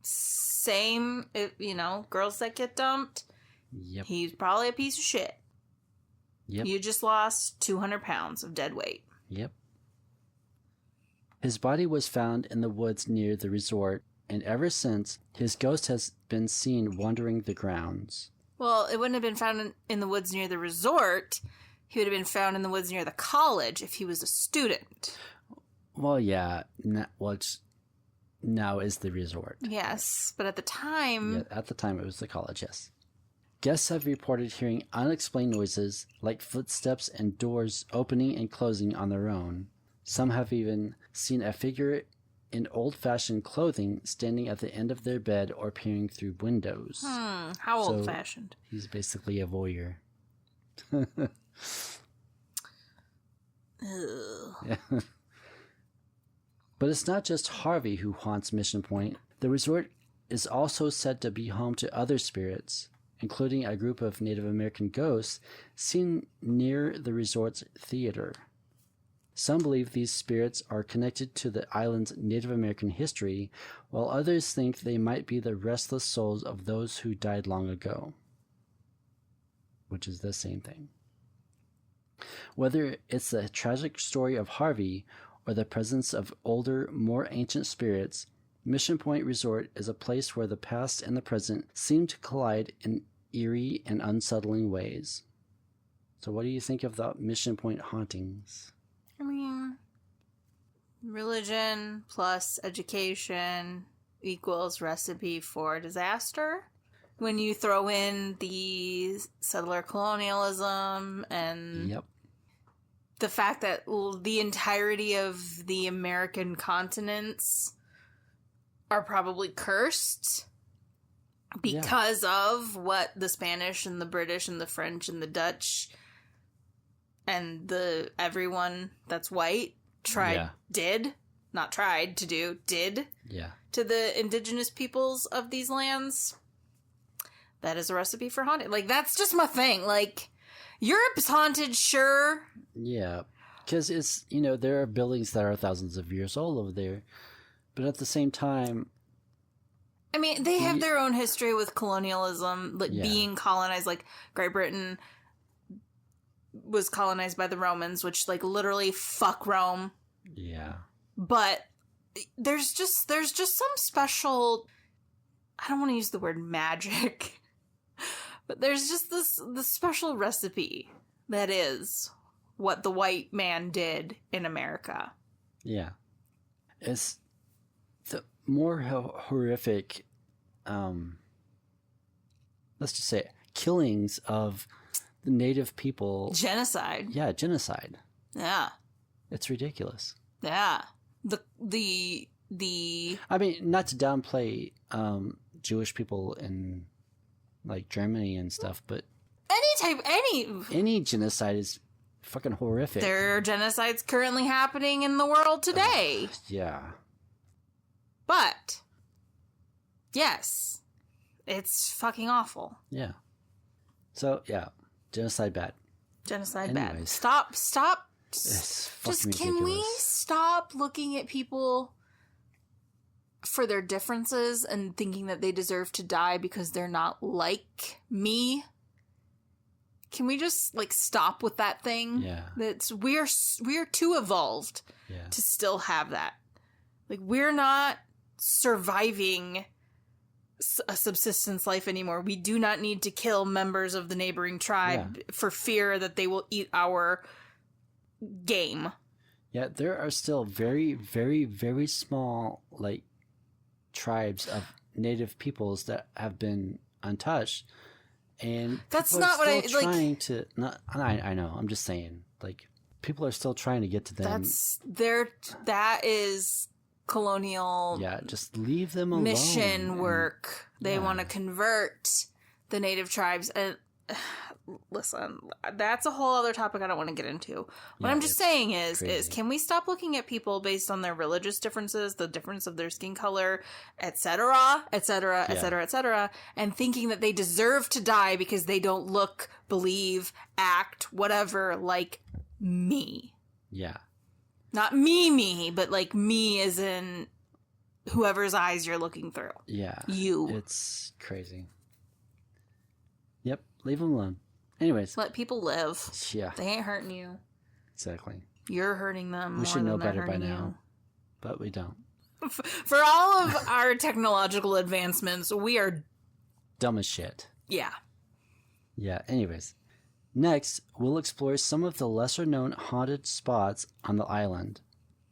Same, girls that get dumped. Yep. He's probably a piece of shit. Yep. You just lost 200 pounds of dead weight. Yep. His body was found in the woods near the resort, and ever since, his ghost has been seen wandering the grounds. Well, it wouldn't have been found in the woods near the resort. He would have been found in the woods near the college if he was a student. Well, yeah. Now is the resort. Yes, but at the time... Yeah, at the time, it was the college, yes. Guests have reported hearing unexplained noises like footsteps and doors opening and closing on their own. Some have even seen a figure in old-fashioned clothing standing at the end of their bed or peering through windows. How old-fashioned? He's basically a voyeur. Yeah. But it's not just Harvey who haunts Mission Point. The resort is also said to be home to other spirits, including a group of Native American ghosts seen near the resort's theater. Some believe these spirits are connected to the island's Native American history, while others think they might be the restless souls of those who died long ago, which is the same thing. Whether it's the tragic story of Harvey or the presence of older, more ancient spirits, Mission Point Resort is a place where the past and the present seem to collide in eerie and unsettling ways. So what do you think of the Mission Point hauntings? I mean, religion plus education equals recipe for disaster. When you throw in the settler colonialism and the fact that the entirety of the American continents are probably cursed because of what the Spanish and the British and the French and the Dutch and everyone that's white did to the indigenous peoples of these lands. That is a recipe for haunted. Like, that's just my thing. Like, Europe's haunted, sure. Yeah, because it's, there are buildings that are thousands of years old over there, but at the same time, I mean, they have their own history with colonialism, like being colonized. Like, Great Britain was colonized by the Romans, which, like, literally fuck Rome. Yeah. But there's just some special, I don't want to use the word magic, but there's just this special recipe that is what the white man did in America. Yeah. It's the more horrific, let's just say, killings of the native people. Genocide. Yeah, genocide. Yeah. It's ridiculous. Yeah. The I mean, not to downplay Jewish people in, like, Germany and stuff, but any genocide is fucking horrific. There are genocides currently happening in the world today. Yeah. But yes, it's fucking awful. Yeah. So, yeah, genocide bad. Genocide Anyways. bad. Stop. It's fucking Just ridiculous. Can we stop looking at people for their differences and thinking that they deserve to die because they're not like me? Can we just, like, stop with that thing? Yeah. That's we're too evolved to still have that. Like, we're not surviving a subsistence life anymore. We do not need to kill members of the neighboring tribe for fear that they will eat our game. Yeah, there are still very, very, very small, like, tribes of native peoples that have been untouched, and that's people not are what still I trying like. to. Not, I know. I'm just saying, like, people are still trying to get to them. That is colonial. Yeah, just leave them alone. Mission work. They want to convert the native tribes, and listen, that's a whole other topic I don't want to get into. What I'm just saying is can we stop looking at people based on their religious differences, the difference of their skin color, etc., etc., etc., etc., and thinking that they deserve to die because they don't look, believe, act, whatever, like me. Yeah. Not me, but like me as in whoever's eyes you're looking through. Yeah. You. It's crazy. Yep. Leave them alone. Anyways. Let people live. Yeah. They ain't hurting you. Exactly. You're hurting them. We should know better by now. You. But we don't. For all of our technological advancements, we are dumb as shit. Yeah. Yeah. Anyways. Next, we'll explore some of the lesser-known haunted spots on the island,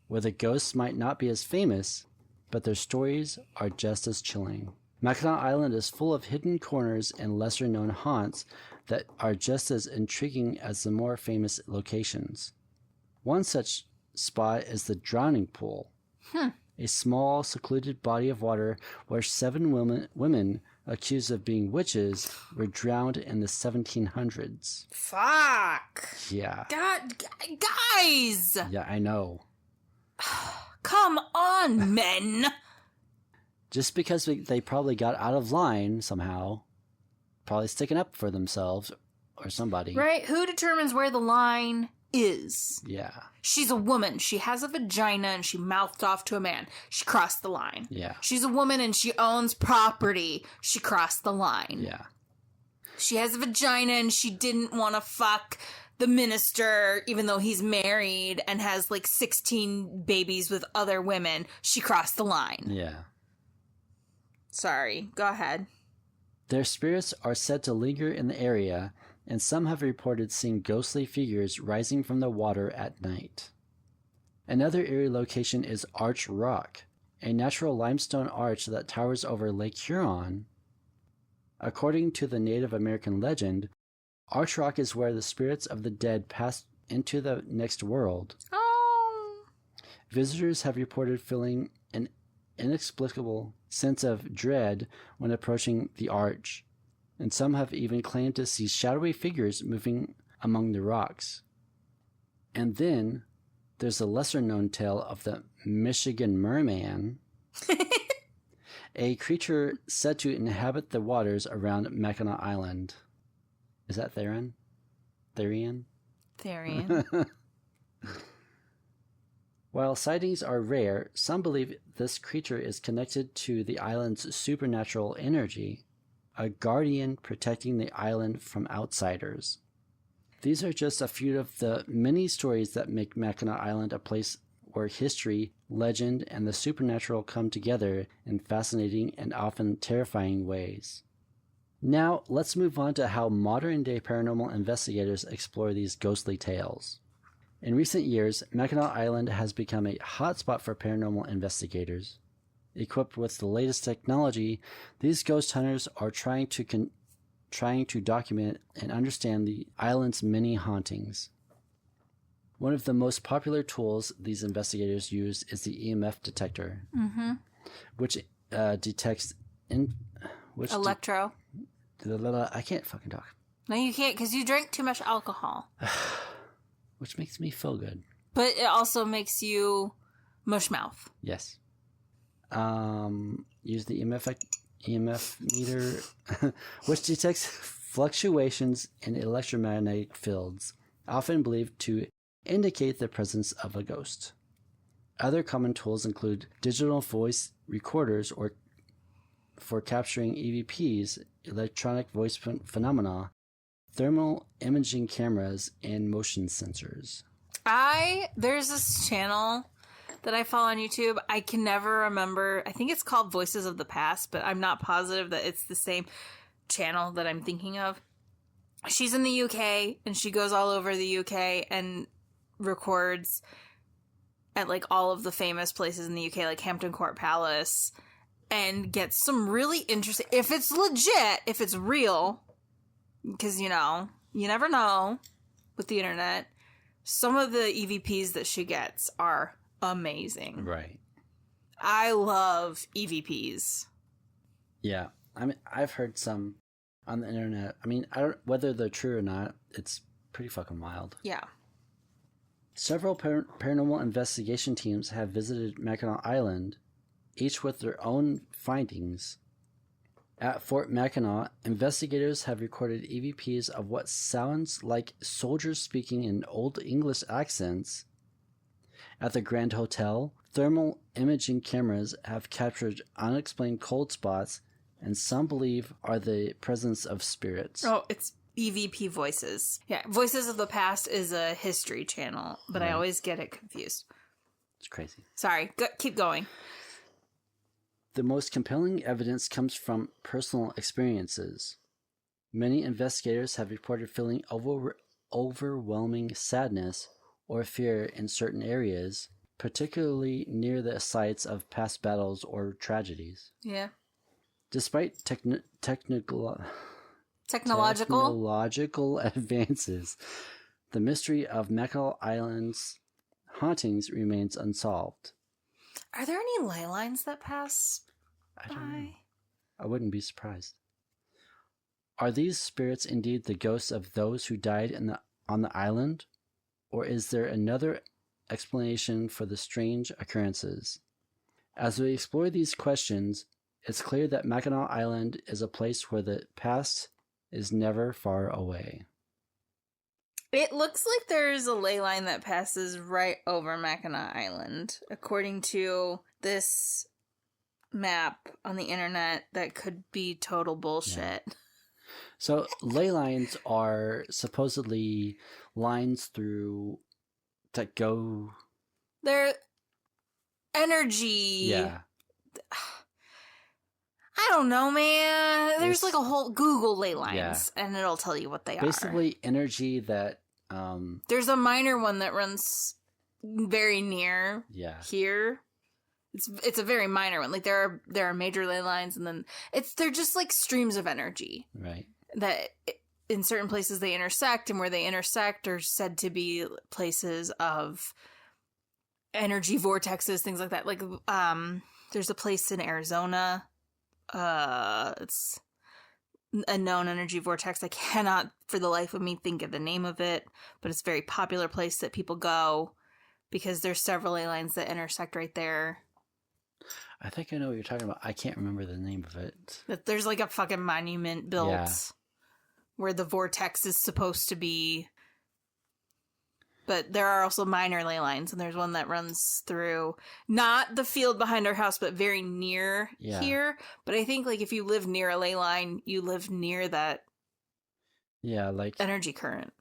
where the ghosts might not be as famous, but their stories are just as chilling. Mackinac Island is full of hidden corners and lesser-known haunts that are just as intriguing as the more famous locations. One such spot is the Drowning Pool, a small, secluded body of water where 7 women accused of being witches were drowned in the 1700s. Fuck. Yeah. God, guys! Yeah, I know. Come on, men! Just because they probably got out of line somehow, probably sticking up for themselves or somebody. Right? Who determines where the line is? Yeah. She's a woman. She has a vagina and she mouthed off to a man. She crossed the line. Yeah. She's a woman and she owns property. She crossed the line. Yeah. She has a vagina and she didn't want to fuck the minister even though he's married and has like 16 babies with other women. She crossed the line. Yeah. Sorry. Go ahead. Their spirits are said to linger in the area, and some have reported seeing ghostly figures rising from the water at night. Another eerie location is Arch Rock, a natural limestone arch that towers over Lake Huron. According to the Native American legend, Arch Rock is where the spirits of the dead pass into the next world. Oh. Visitors have reported feeling an inexplicable sense of dread when approaching the arch, and some have even claimed to see shadowy figures moving among the rocks. And then there's a lesser-known tale of the Michigan Merman, a creature said to inhabit the waters around Mackinac Island. Is that Therian? Therian? Therian. While sightings are rare, some believe this creature is connected to the island's supernatural energy, a guardian protecting the island from outsiders. These are just a few of the many stories that make Mackinac Island a place where history, legend, and the supernatural come together in fascinating and often terrifying ways. Now, let's move on to how modern-day paranormal investigators explore these ghostly tales. In recent years, Mackinac Island has become a hotspot for paranormal investigators. Equipped with the latest technology, these ghost hunters are trying to document and understand the island's many hauntings. One of the most popular tools these investigators use is the EMF detector, which detects Electro. I can't fucking talk. No, you can't because you drink too much alcohol. Which makes me feel good. But it also makes you mush mouth. Yes. Use the EMF meter, which detects fluctuations in electromagnetic fields, often believed to indicate the presence of a ghost. Other common tools include digital voice recorders or for capturing EVPs, electronic voice phenomena, thermal imaging cameras, and motion sensors. There's this channel that I follow on YouTube. I can never remember. I think it's called Voices of the Past, but I'm not positive that it's the same channel that I'm thinking of. She's in the UK, and she goes all over the UK and records at like all of the famous places in the UK, like Hampton Court Palace, and gets some really interesting, if it's legit, if it's real, because, you know, you never know with the internet, some of the EVPs that she gets are amazing. Right. I love EVPs. Yeah. I mean, I've heard some on the internet. I mean, I don't, whether they're true or not, it's pretty fucking wild. Yeah. Several paranormal investigation teams have visited Mackinac Island, each with their own findings. At Fort Mackinac, investigators have recorded EVPs of what sounds like soldiers speaking in Old English accents. At the Grand Hotel, thermal imaging cameras have captured unexplained cold spots, and some believe are the presence of spirits. Oh, it's EVP Voices. Yeah, Voices of the Past is a history channel, but I always get it confused. It's crazy. Sorry, keep going. The most compelling evidence comes from personal experiences. Many investigators have reported feeling overwhelming sadness or fear in certain areas, particularly near the sites of past battles or tragedies. Yeah. Despite technological advances, the mystery of Mackinac Island's hauntings remains unsolved. Are there any ley lines that pass I don't by? know. I wouldn't be surprised. Are these spirits indeed the ghosts of those who died on the island? Or is there another explanation for the strange occurrences? As we explore these questions, it's clear that Mackinac Island is a place where the past is never far away. It looks like there's a ley line that passes right over Mackinac Island, according to this map on the internet that could be total bullshit. Yeah. So ley lines are supposedly lines through that go... They're energy. Yeah. I don't know, man. There's like a whole Google ley lines, and it'll tell you what they are. Basically energy that... There's a minor one that runs very near here. It's a very minor one. Like there are major ley lines, and then they're just like streams of energy. Right. That in certain places they intersect, and where they intersect are said to be places of energy vortexes, things like that. Like There's a place in Arizona. It's a known energy vortex. I cannot for the life of me think of the name of it, but it's a very popular place that people go because there's several ley lines that intersect right there. I think I know what you're talking about. I can't remember the name of it. That there's like a fucking monument built where the vortex is supposed to be. But there are also minor ley lines, and there's one that runs through not the field behind our house, but very near here. But I think like if you live near a ley line, you live near that like energy current.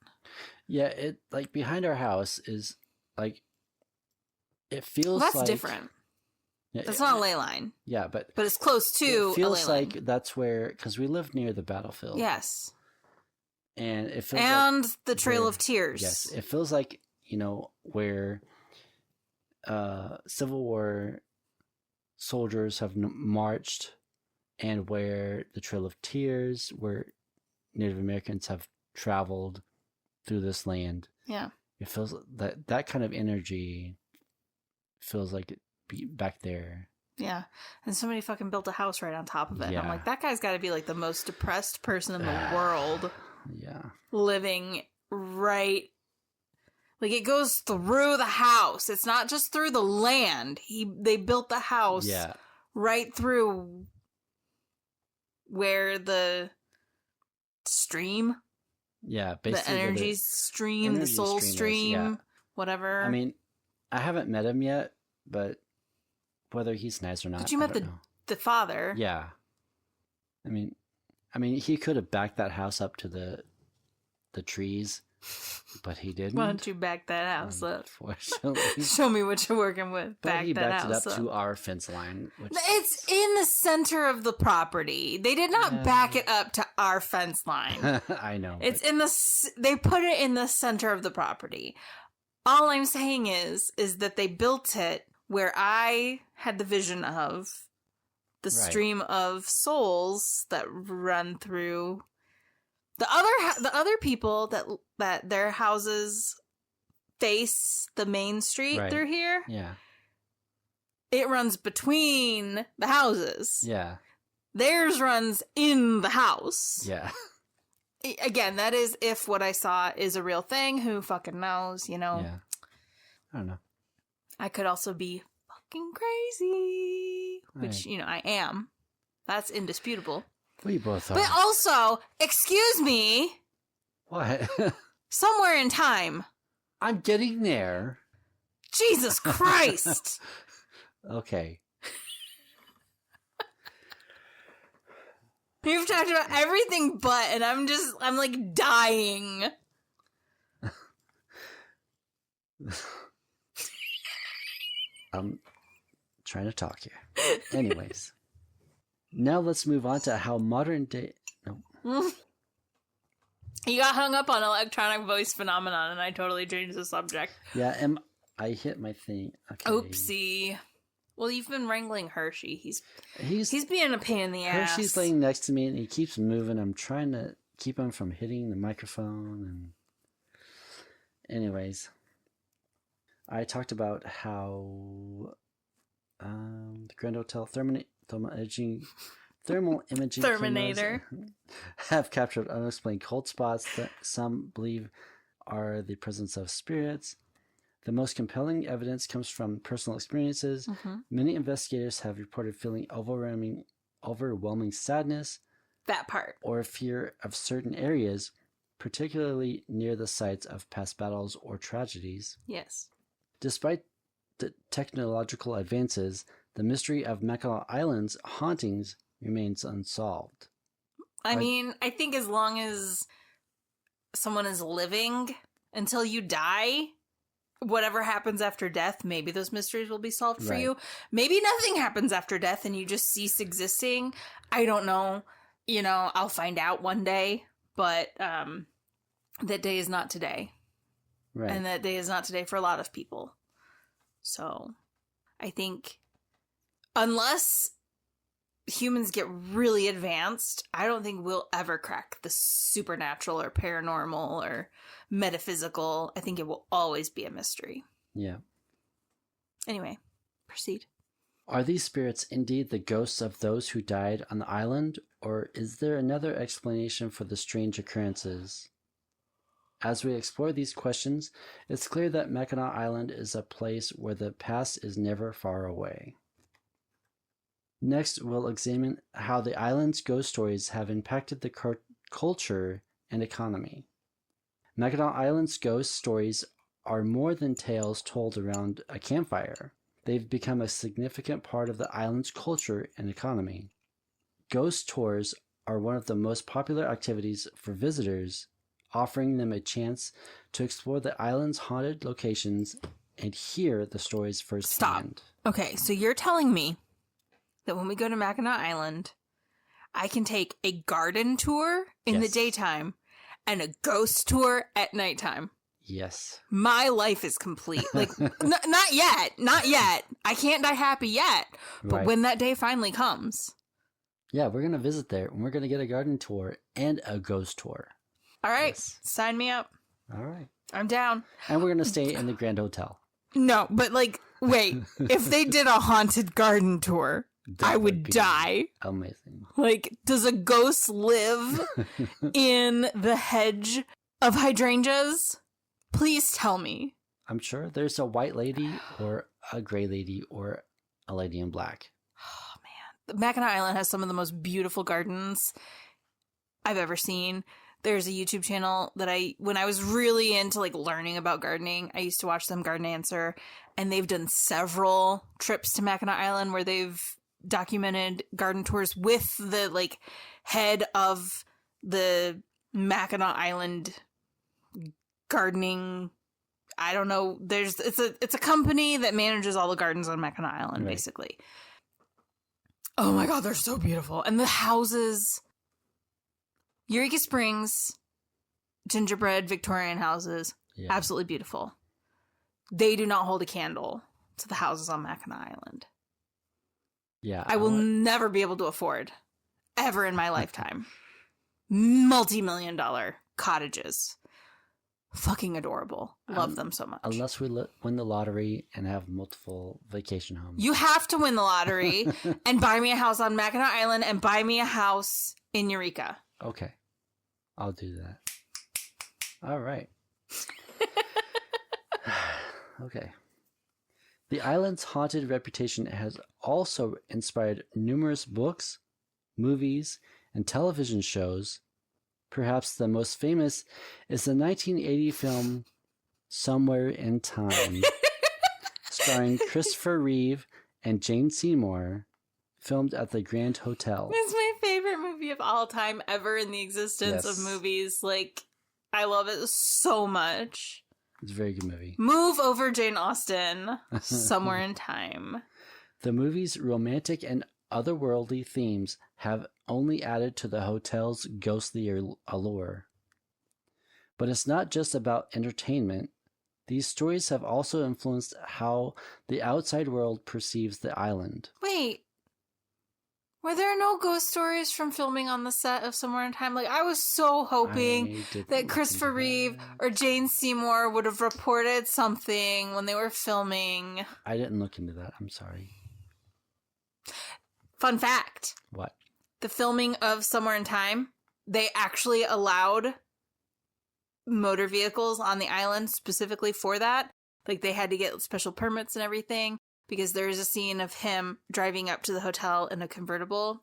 Yeah, it like behind our house is like it feels that's like different. Yeah, that's not a ley line. Yeah, but it's close to it feels a ley line. like that's where because we live near the battlefield. Yes. And it feels and like the Trail of Tears. Yes, it feels like, where Civil War soldiers have marched and where the Trail of Tears, where Native Americans have traveled through this land. Yeah. It feels that kind of energy feels like it be back there. Yeah. And somebody fucking built a house right on top of it. Yeah. And I'm like, that guy's got to be like the most depressed person in the world. Yeah. Living right. Like it goes through the house. It's not just through the land. They built the house right through where the stream. Yeah, basically. The energy stream, the soul stream, whatever. I mean, I haven't met him yet, but whether he's nice or not. But you met the father. Yeah. I mean, he could have backed that house up to the trees, but he didn't. Why don't you back that house up? Unfortunately. Show me what you're working with. But he backed it up to our fence line. It's in the center of the property. They did not back it up to our fence line. I know. It's in they put it in the center of the property. All I'm saying is that they built it where I had the vision of the stream of souls that run through the other people that their houses face the main street through here. Yeah. It runs between the houses. Yeah. Theirs runs in the house. Yeah. Again, that is if what I saw is a real thing. Who fucking knows, Yeah. I don't know. I could also be fucking crazy, which, I am. That's indisputable. We both are. But also, excuse me. What? Somewhere in time. I'm getting there. Jesus Christ. Okay. You've talked about everything but, and I'm like dying. I'm trying to talk here. Anyways. Now let's move on to how modern day... No. You got hung up on electronic voice phenomenon, and I totally changed the subject. Yeah, I hit my thing. Okay. Oopsie. Well, you've been wrangling Hershey. He's being a pain in the ass. Hershey's laying next to me, and he keeps moving. I'm trying to keep him from hitting the microphone. And anyways, I talked about how the Grand Hotel thermal imaging Terminator have captured unexplained cold spots that some believe are the presence of spirits. The most compelling evidence comes from personal experiences. Mm-hmm. Many investigators have reported feeling overwhelming sadness, that part, or fear of certain areas, particularly near the sites of past battles or tragedies. Yes. Despite the technological advances, the mystery of Mackinac Island's hauntings remains unsolved. I mean, I think as long as someone is living until you die, whatever happens after death, maybe those mysteries will be solved for you. Maybe nothing happens after death and you just cease existing. I don't know. I'll find out one day, but that day is not today. Right. And that day is not today for a lot of people. So I think unless humans get really advanced, I don't think we'll ever crack the supernatural or paranormal or metaphysical. I think it will always be a mystery. Yeah. Anyway, proceed. Are these spirits indeed the ghosts of those who died on the island, or is there another explanation for the strange occurrences? As we explore these questions, it's clear that Mackinac Island is a place where the past is never far away. Next, we'll examine how the island's ghost stories have impacted the culture and economy. Mackinac Island's ghost stories are more than tales told around a campfire. They've become a significant part of the island's culture and economy. Ghost tours are one of the most popular activities for visitors, offering them a chance to explore the island's haunted locations and hear the stories firsthand. Stop. Okay, so you're telling me that when we go to Mackinac Island, I can take a garden tour in the daytime and a ghost tour at nighttime? Yes. My life is complete. Like, not yet. Not yet. I can't die happy yet. But when that day finally comes. Yeah, we're going to visit there, and we're going to get a garden tour and a ghost tour. All right. Yes. Sign me up. All right. I'm down. And we're going to stay in the Grand Hotel. No, but like, wait. If they did a haunted garden tour, I would die. Amazing. Like, does a ghost live in the hedge of hydrangeas? Please tell me. I'm sure there's a white lady or a gray lady or a lady in black. Oh, man. Mackinac Island has some of the most beautiful gardens I've ever seen. There's a YouTube channel that when I was really into like learning about gardening, I used to watch them Garden Answer, and they've done several trips to Mackinac Island where they've documented garden tours with the like head of the Mackinac Island gardening. I don't know. It's a company that manages all the gardens on Mackinac Island, basically. Oh my God, they're so beautiful. And the houses, Eureka Springs, gingerbread Victorian houses, absolutely beautiful. They do not hold a candle to the houses on Mackinac Island. Yeah. I will never be able to afford, ever in my lifetime, multi-million-dollar cottages. Fucking adorable. Love them so much. Unless we win the lottery and have multiple vacation homes. You have to win the lottery and buy me a house on Mackinac Island and buy me a house in Eureka. Okay. I'll do that. All right. Okay. The island's haunted reputation has also inspired numerous books, movies, and television shows. Perhaps the most famous is the 1980 film Somewhere in Time, starring Christopher Reeve and Jane Seymour, filmed at the Grand Hotel. It's my favorite movie of all time ever in the existence of movies. Like, I love it so much. It's a very good movie. Move over Jane Austen, Somewhere in Time. The movie's romantic and otherworldly themes have only added to the hotel's ghostly allure. But it's not just about entertainment. These stories have also influenced how the outside world perceives the island. Wait. Were there no ghost stories from filming on the set of Somewhere in Time? Like, I was so hoping that Christopher Reeve or Jane Seymour would have reported something when they were filming. I didn't look into that. I'm sorry. Fun fact. What? The filming of Somewhere in Time, they actually allowed motor vehicles on the island specifically for that. Like, they had to get special permits and everything because there is a scene of him driving up to the hotel in a convertible.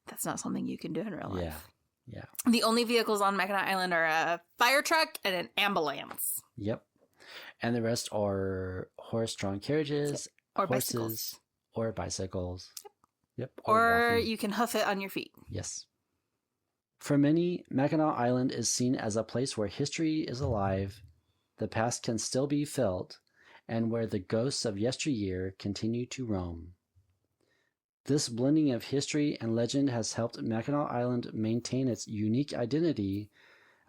That's not something you can do in real life. Yeah. The only vehicles on Mackinac Island are a fire truck and an ambulance. Yep. And the rest are horse-drawn carriages, or horses, bicycles. Or bicycles. Yep. Or you can hoof it on your feet. Yes. For many, Mackinac Island is seen as a place where history is alive, the past can still be felt, and where the ghosts of yesteryear continue to roam. This blending of history and legend has helped Mackinac Island maintain its unique identity,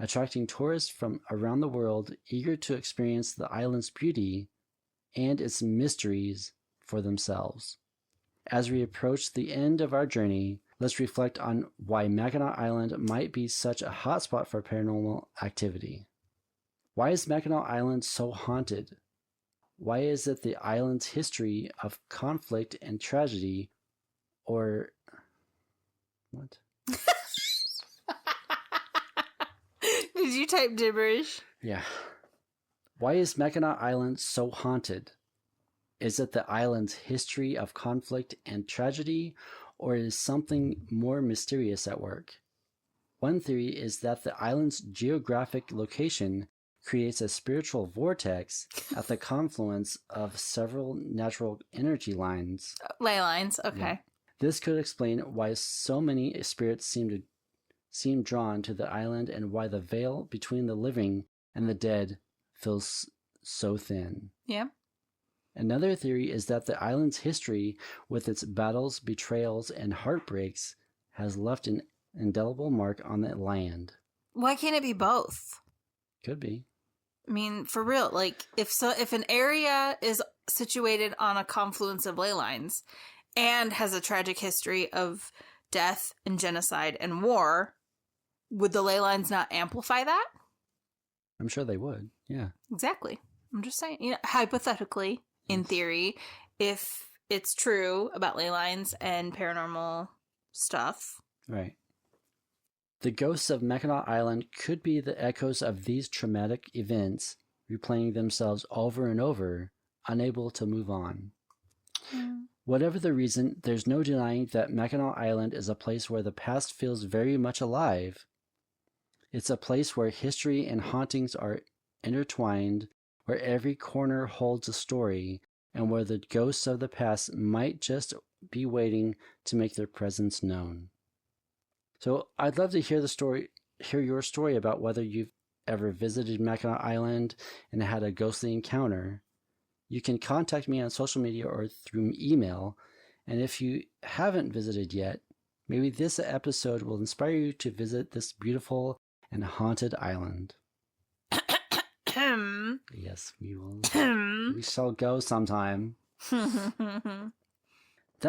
attracting tourists from around the world eager to experience the island's beauty and its mysteries for themselves. As we approach the end of our journey, let's reflect on why Mackinac Island might be such a hotspot for paranormal activity. Why is Mackinac Island so haunted? Why is it the island's history of conflict and tragedy, or what? Did you type gibberish? Yeah. Why is Mackinac Island so haunted? Is it the island's history of conflict and tragedy, or is something more mysterious at work? One theory is that the island's geographic location creates a spiritual vortex at the confluence of several natural energy lines. Ley lines, okay. Yeah. This could explain why so many spirits seem drawn to the island, and why the veil between the living and the dead feels so thin. Yeah. Another theory is that the island's history, with its battles, betrayals, and heartbreaks, has left an indelible mark on the land. Why can't it be both? Could be. I mean, for real, like, if an area is situated on a confluence of ley lines and has a tragic history of death and genocide and war, would the ley lines not amplify that? I'm sure they would, yeah. Exactly. I'm just saying, hypothetically, in theory, if it's true about ley lines and paranormal stuff. Right. The ghosts of Mackinac Island could be the echoes of these traumatic events, replaying themselves over and over, unable to move on. Mm. Whatever the reason, there's no denying that Mackinac Island is a place where the past feels very much alive. It's a place where history and hauntings are intertwined, where every corner holds a story, and where the ghosts of the past might just be waiting to make their presence known. So I'd love to hear your story about whether you've ever visited Mackinac Island and had a ghostly encounter. You can contact me on social media or through email, and if you haven't visited yet, maybe this episode will inspire you to visit this beautiful and haunted island. Yes, we will. We shall go sometime. That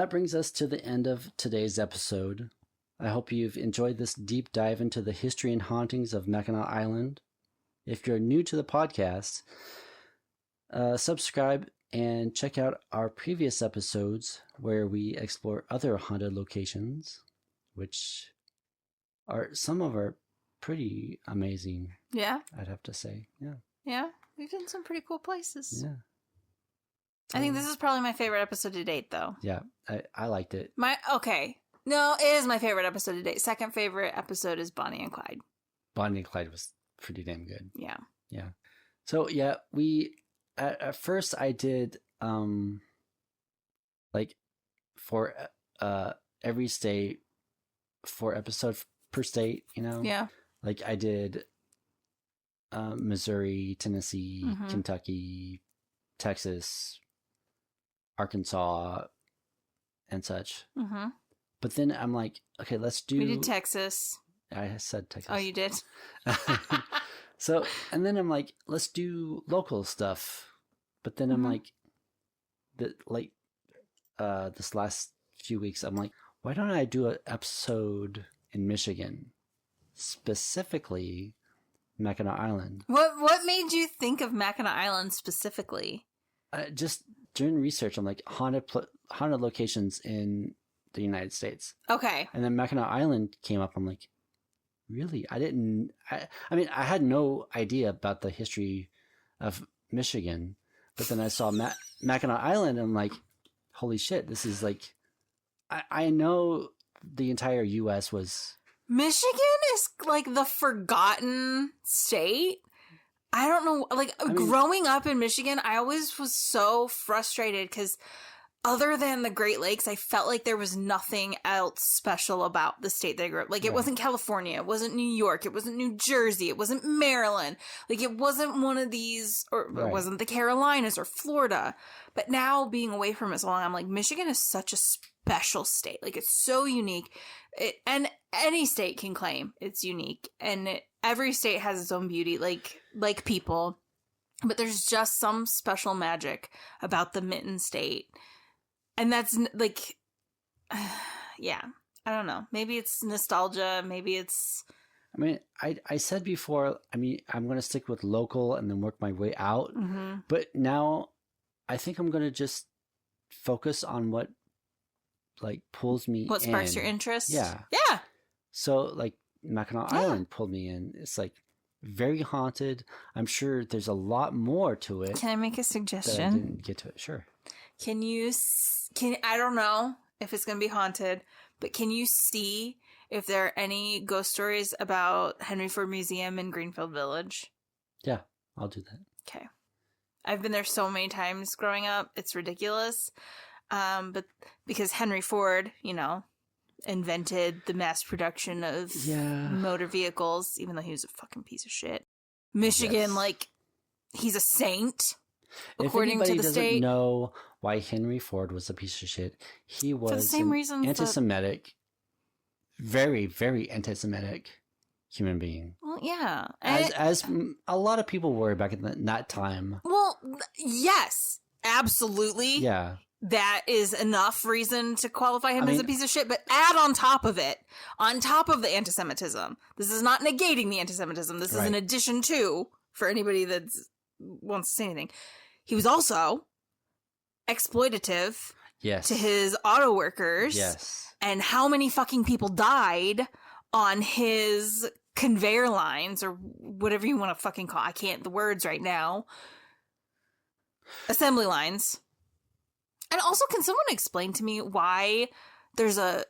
brings us to the end of today's episode. I hope you've enjoyed this deep dive into the history and hauntings of Mackinac Island. If you're new to the podcast, subscribe and check out our previous episodes where we explore other haunted locations, which some of are pretty amazing. Yeah. I'd have to say. Yeah. Yeah. We've been some pretty cool places. Yeah. I think this is probably my favorite episode to date, though. Yeah. I liked it. Okay. No, it is my favorite episode to date. Second favorite episode is Bonnie and Clyde. Bonnie and Clyde was pretty damn good. Yeah. Yeah. So yeah, we at first I did like for every state, 4 episodes per state, Yeah. Like I did Missouri, Tennessee, Kentucky, Texas, Arkansas, and such. Mm-hmm. But then I'm like, okay, let's do. We did Texas. I said Texas. Oh, you did? So, and then I'm like, let's do local stuff. But then I'm like, this last few weeks, I'm like, why don't I do an episode in Michigan, specifically Mackinac Island? What made you think of Mackinac Island specifically? Just during research, I'm like, haunted locations in the United States. Okay. And then Mackinac Island came up. I'm like, really? I mean, I had no idea about the history of Michigan, but then I saw Mackinac Island, and I'm like, holy shit, this is like, I know the entire U.S. was... Michigan is like the forgotten state. I don't know, growing up in Michigan, I always was so frustrated because other than the Great Lakes, I felt like there was nothing else special about the state that I grew up. Like, it wasn't California, it wasn't New York, it wasn't New Jersey, it wasn't Maryland. Like, it wasn't one of these, or it wasn't the Carolinas or Florida. But now, being away from it so long, I'm like, Michigan is such a special state. Like, it's so unique. And any state can claim it's unique. And every state has its own beauty, like people. But there's just some special magic about the Mitten State. And that's like, yeah, I don't know. Maybe it's nostalgia. Maybe it's... I mean, I said before, I mean, I'm going to stick with local and then work my way out. Mm-hmm. But now I think I'm gonna just focus on what like pulls me What in. sparks your interest? Yeah. Yeah. So like Mackinac Island pulled me in. It's like very haunted. I'm sure there's a lot more to it. Can I make a That I suggestion? didn't get to it. Sure. I don't know if it's going to be haunted, but can you see if there are any ghost stories about Henry Ford Museum in Greenfield Village? Yeah, I'll do that. Okay. I've been there so many times growing up. It's ridiculous. But because Henry Ford, invented the mass production of motor vehicles, even though he was a fucking piece of shit. Michigan, he's a saint, according to the state. If anybody doesn't know why Henry Ford was a piece of shit, he was for the same reason anti-Semitic, very, very anti-Semitic human being. Well, yeah. As a lot of people were back in that time. Well, yes, absolutely. Yeah. That is enough reason to qualify him as a piece of shit, but add on top of the anti-Semitism. This is not negating the anti-Semitism. This is an addition to, for anybody that wants to say anything. He was also exploitative to his auto workers. Yes. And how many fucking people died on his conveyor lines, or whatever you want to fucking call it. I can't the words right now. Assembly lines. And also, can someone explain to me why there's the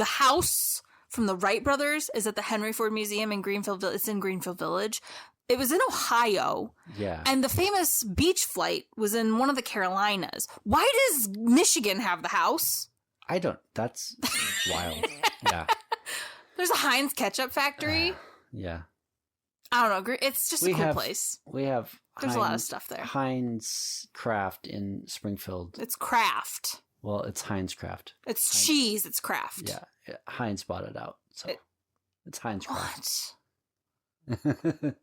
house from the Wright brothers is at the Henry Ford Museum in Greenfield? It's in Greenfield Village. It was in Ohio. Yeah. And the famous beach flight was in one of the Carolinas. Why does Michigan have the house? I don't. That's wild. Yeah. There's a Heinz ketchup factory. Yeah. I don't know. It's just a cool place. We have. There's a lot of stuff there. Heinz Kraft in Springfield. It's Kraft. Well, it's Heinz Kraft. It's Heinz. cheese. It's Kraft. Yeah. Heinz bought it out. So it's Heinz Kraft. What?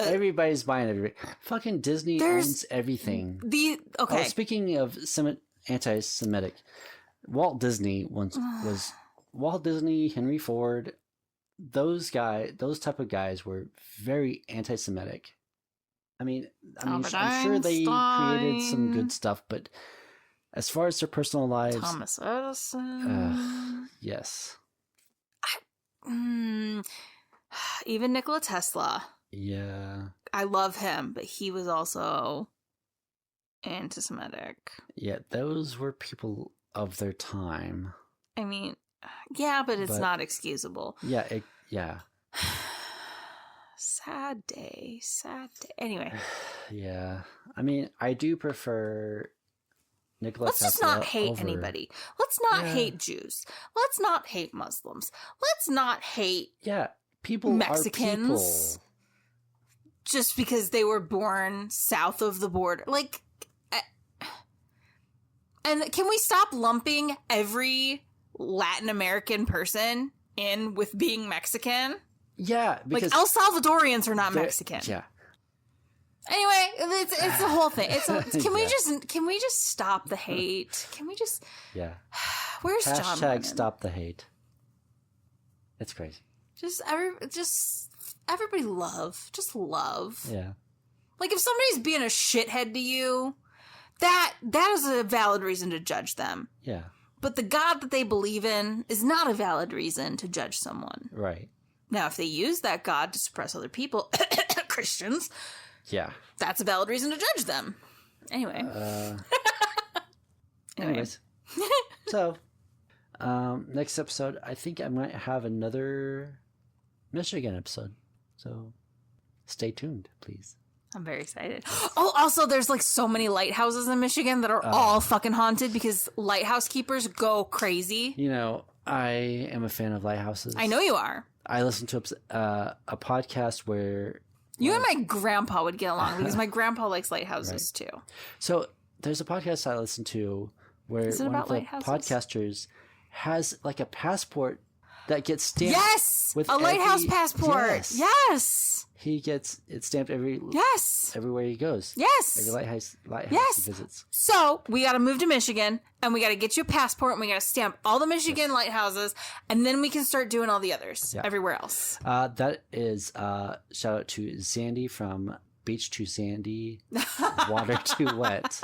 Everybody's buying everything. Fucking Disney owns everything. Okay. Oh, speaking of anti-Semitic, Walt Disney was Walt Disney, Henry Ford. Those type of guys were very anti-Semitic. I'm sure they created some good stuff, but as far as their personal lives, Thomas Edison. Yes. Even Nikola Tesla. Yeah. I love him, but he was also anti-Semitic. Yeah, those were people of their time. Yeah, but it's not excusable. Yeah, yeah. Sad day. Anyway. Yeah. I do prefer Nikola Tesla. Let's just not hate anybody. Let's not hate Jews. Let's not hate Muslims. Let's not hate people Mexicans. Are people. Just because they were born south of the border. And can we stop lumping every Latin American person in with being Mexican? Yeah, because El Salvadorians are not Mexican. Yeah. Anyway, it's the whole thing. Can we just stop the hate? Can we just? Yeah. Where's John Lennon? Stop the hate. It's crazy. Just everybody love. Just love. Yeah. If somebody's being a shithead to you, that is a valid reason to judge them. Yeah. But the God that they believe in is not a valid reason to judge someone. Right. Now, if they use that God to suppress other people, Christians, that's a valid reason to judge them. Anyway. Anyways. So, next episode, I think I might have another Michigan episode. So, stay tuned, please. I'm very excited. Oh, also, there's so many lighthouses in Michigan that are all fucking haunted because lighthouse keepers go crazy. I am a fan of lighthouses. I know you are. I listen to a podcast where you and my grandpa would get along because my grandpa likes lighthouses too. So there's a podcast I listen to where one of the podcasters has a passport that gets stamped. Yes, with a lighthouse passport. Yes. He gets it stamped everywhere he goes. Yes. Every lighthouse he visits. So we got to move to Michigan and we got to get you a passport and we got to stamp all the Michigan lighthouses and then we can start doing all the others everywhere else. That is shout out to Zandy from beach too sandy, water too wet.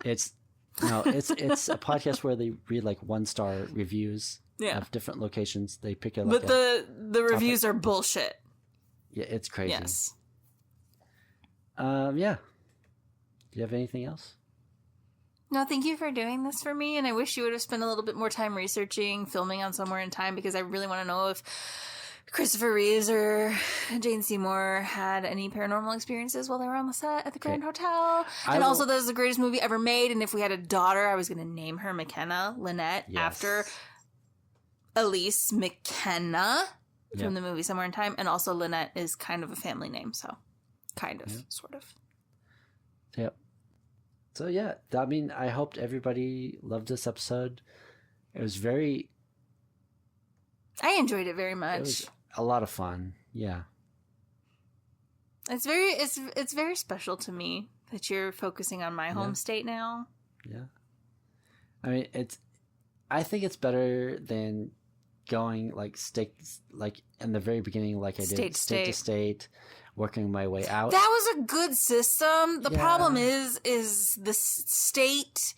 It's a podcast where they read like 1-star reviews of different locations. They pick it up. But the reviews are bullshit. Yeah, it's crazy. Yes. Yeah. Do you have anything else? No, thank you for doing this for me, and I wish you would have spent a little bit more time researching, filming on Somewhere in Time, because I really want to know if Christopher Reeves or Jane Seymour had any paranormal experiences while they were on the set at the Grand Hotel. And also, that is the greatest movie ever made, and if we had a daughter, I was going to name her McKenna Lynette after Elise McKenna from the movie Somewhere in Time, and also Lynette is kind of a family name, so kind of, sort of. Yep. So yeah, I mean, I hoped everybody loved this episode. It was I enjoyed it very much. It was a lot of fun. Yeah. It's very special to me that you're focusing on my home state now. Yeah. I mean, I think it's better than going like in the very beginning, like I did state to state, working my way out. That was a good system. The problem is the state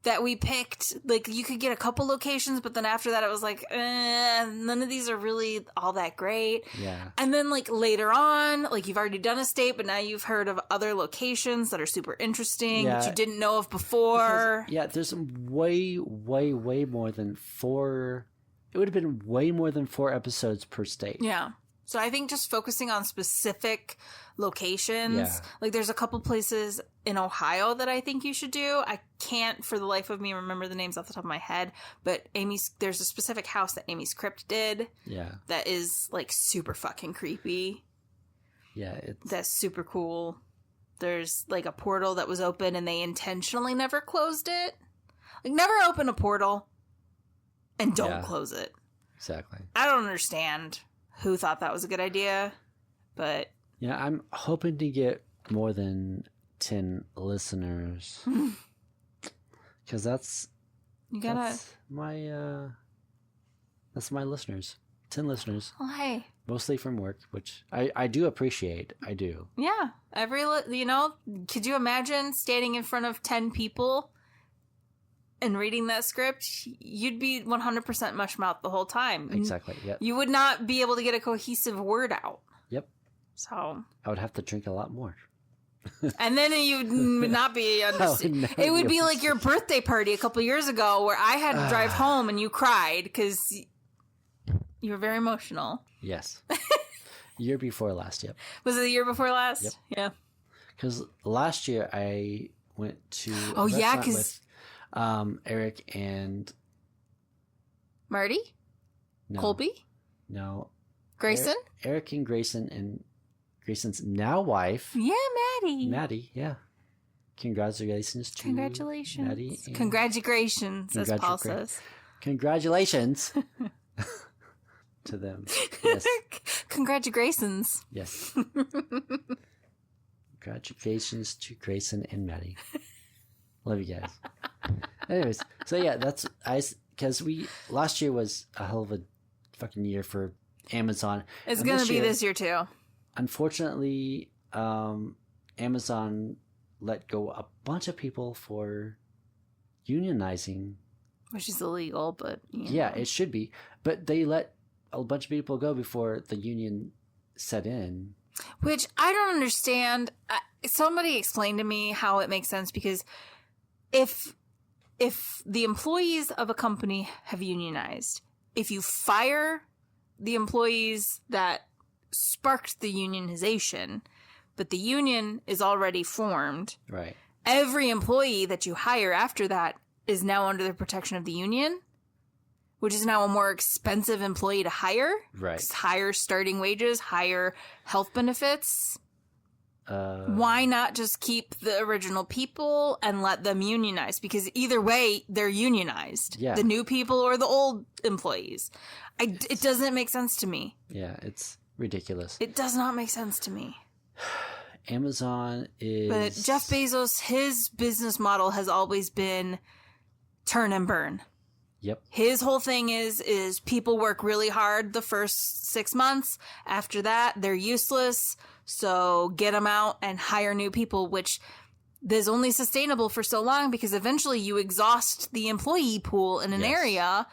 that we picked. Like, you could get a couple locations, but then after that it was like, none of these are really all that great. Yeah. And then like later on, like you've already done a state, but now you've heard of other locations that are super interesting that you didn't know of before. Because, there's way, way, way more than 4. It would have been way more than 4 episodes per state. Yeah. So I think just focusing on specific locations, like there's a couple places in Ohio that I think you should do. I can't for the life of me remember the names off the top of my head, but there's a specific house that Amy's Crypt did. Yeah. That is like super fucking creepy. Yeah. That's super cool. There's like a portal that was open and they intentionally never closed it. Like, never open a portal and don't close it. Exactly. I don't understand who thought that was a good idea, but yeah, I'm hoping to get more than 10 listeners, because that's my listeners. 10 listeners. Well, hey, mostly from work, which I do appreciate. I do. Yeah, could you imagine standing in front of 10 people and reading that script? You'd be 100% mush mouth the whole time. Exactly. Yeah. You would not be able to get a cohesive word out. Yep. So I would have to drink a lot more. And then you would not be it would be like your birthday party a couple years ago where I had to drive home and you cried because you were very emotional. Yes. Year before last. Yep. Was it the year before last? Yep. Yeah. Because last year I went to with Eric and Marty? No. Colby? No. Grayson? Eric and Grayson and Grayson's now wife. Yeah, Maddie. Maddie, yeah. Congratulations to Maddie. Congratulations, as Paul says. Congratulations to them. Yes. Congratulations. Yes. Congratulations to Grayson and Maddie. Love you guys. Anyways, so yeah, because last year was a hell of a fucking year for Amazon. It's going to be this year too. Unfortunately, Amazon let go a bunch of people for unionizing. Which is illegal, but yeah, it should be. But they let a bunch of people go before the union set in. Which I don't understand. Somebody explained to me how it makes sense, because if the employees of a company have unionized, if you fire the employees that sparked the unionization, but the union is already formed, right? Every employee that you hire after that is now under the protection of the union, which is now a more expensive employee to hire. Right. Higher starting wages, higher health benefits. Why not just keep the original people and let them unionize? Because either way, they're unionized. Yeah. The new people or the old employees. It doesn't make sense to me. Yeah, it's ridiculous. It does not make sense to me. Amazon is... But Jeff Bezos, his business model has always been turn and burn. Yep. His whole thing is people work really hard the first 6 months. After that, they're useless. So get them out and hire new people, which is only sustainable for so long because eventually you exhaust the employee pool in an area,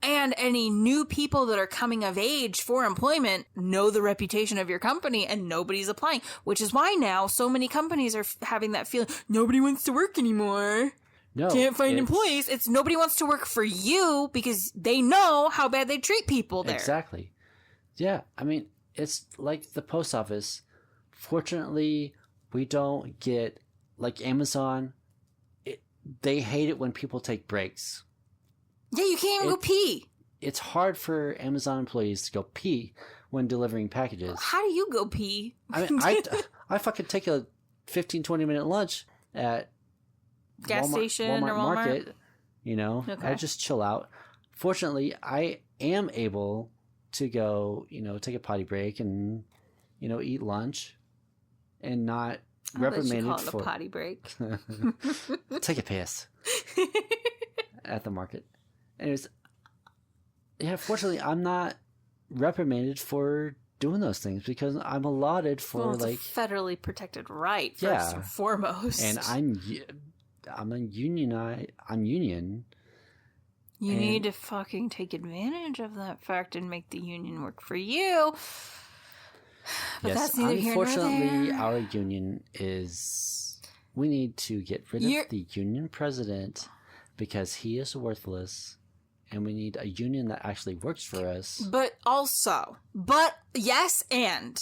and any new people that are coming of age for employment know the reputation of your company and nobody's applying, which is why now so many companies are having that feeling nobody wants to work anymore. No, can't find employees. It's nobody wants to work for you because they know how bad they treat people there. Exactly. Yeah, I mean, it's like the post office. Fortunately, we don't get, like Amazon, they hate it when people take breaks. Yeah, you can't even go pee. It's hard for Amazon employees to go pee when delivering packages. How do you go pee? I mean, I fucking take a 15, 20-minute lunch at gas station or Walmart. Market, you know. Okay. I just chill out. Fortunately, I am able to go, you know, take a potty break and, you know, eat lunch and not reprimanded call it for a potty break. Take a piss at the market. Anyways, yeah, fortunately, I'm not reprimanded for doing those things because I'm allotted for it's like a federally protected right first and foremost. And I'm union. You need to fucking take advantage of that fact and make the union work for you. But that's neither here nor there. Unfortunately, our union is... We need to get rid of the union president because he is worthless, and we need a union that actually works for us. But yes, and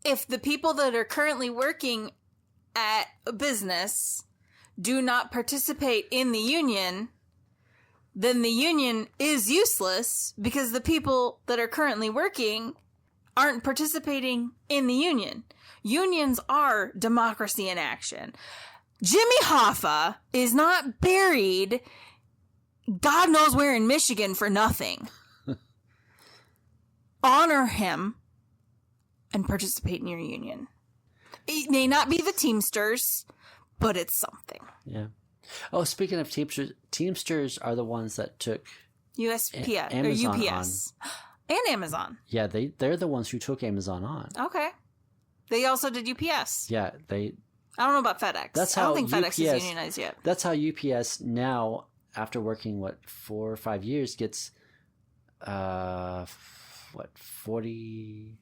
if the people that are currently working at a business do not participate in the union, then the union is useless because the people that are currently working aren't participating in the union. Unions are democracy in action. Jimmy Hoffa is not buried God knows where in Michigan for nothing. Honor him and participate in your union. It may not be the Teamsters, but it's something. Yeah. Oh, speaking of Teamsters are the ones that took USPS or UPS on. And Amazon. Yeah, they're the ones who took Amazon on. Okay. They also did UPS. Yeah, I don't know about FedEx. I don't think FedEx is unionized yet. That's how UPS now, after working 4 or 5 years, gets 40.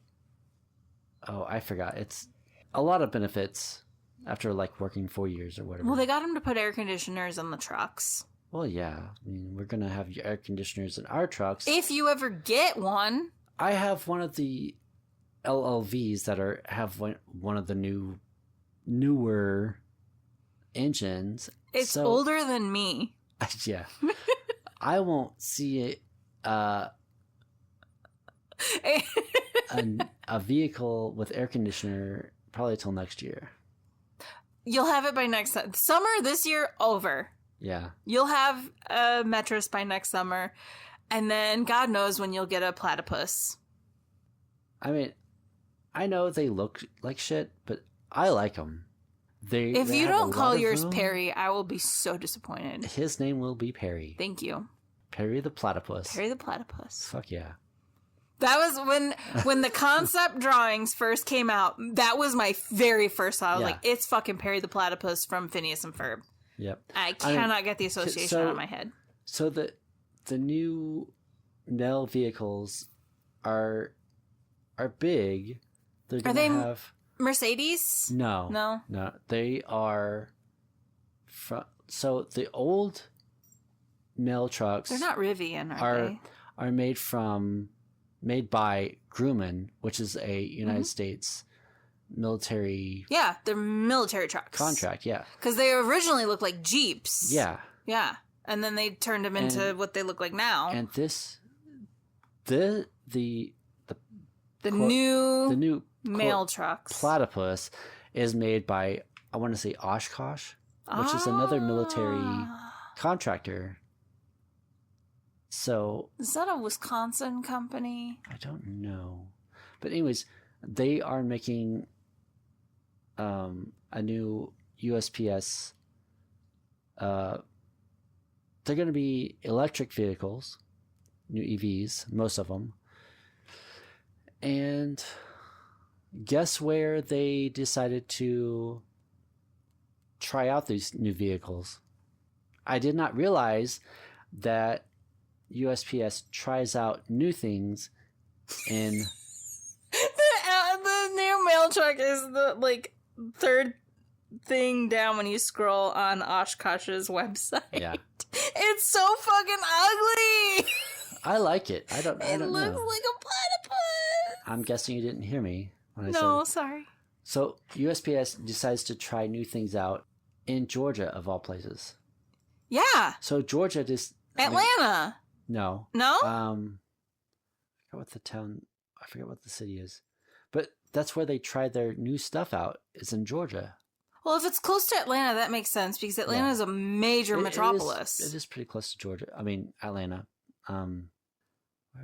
Oh, I forgot. It's a lot of benefits after like working 4 years or whatever. Well, they got them to put air conditioners on the trucks. Well, yeah. I mean, we're gonna have air conditioners in our trucks if you ever get one. I have one of the LLVs that have one of the newer engines. It's older than me. Yeah. I won't see it a vehicle with air conditioner probably till next year. You'll have it by next summer. This year, over. Yeah. You'll have a Metris by next summer, and then God knows when you'll get a platypus. I mean, I know they look like shit, but I like them. If you don't call yours Perry, I will be so disappointed. His name will be Perry. Thank you. Perry the platypus. Perry the platypus. Fuck yeah. That was when the concept drawings first came out. That was my very first thought. I was like, it's fucking Perry the platypus from Phineas and Ferb. Yep. I cannot get the association out of my head. So the new Nell vehicles are big. Are they Mercedes? No. They are so the old Nell trucks. They're not Rivian, are they? Are made by Grumman, which is a United States military. Yeah, they're military trucks. Contract, yeah. Because they originally looked like Jeeps. Yeah. Yeah, and then they turned them into what they look like now. And the new mail trucks platypus is made by, I want to say, Oshkosh, which is another military contractor. So is that a Wisconsin company? I don't know, but anyways, they are making a new USPS. They're going to be electric vehicles, new EVs, most of them, and guess where they decided to try out these new vehicles? I did not realize that USPS tries out new things in... The new mail truck is the, like, third thing down when you scroll on Oshkosh's website. Yeah. It's so fucking ugly! I like it. I don't It know. looks like a platypus! I'm guessing you didn't hear me when I said No, it. sorry. So USPS decides to try new things out in Georgia, of all places. Yeah! So Georgia just... Atlanta! No. No? I forget what the town... I forget what the city is. But that's where they tried their new stuff out, is in Georgia. Well, if it's close to Atlanta, that makes sense, because Atlanta is a major metropolis. It is pretty close to Georgia. I mean, Atlanta. Where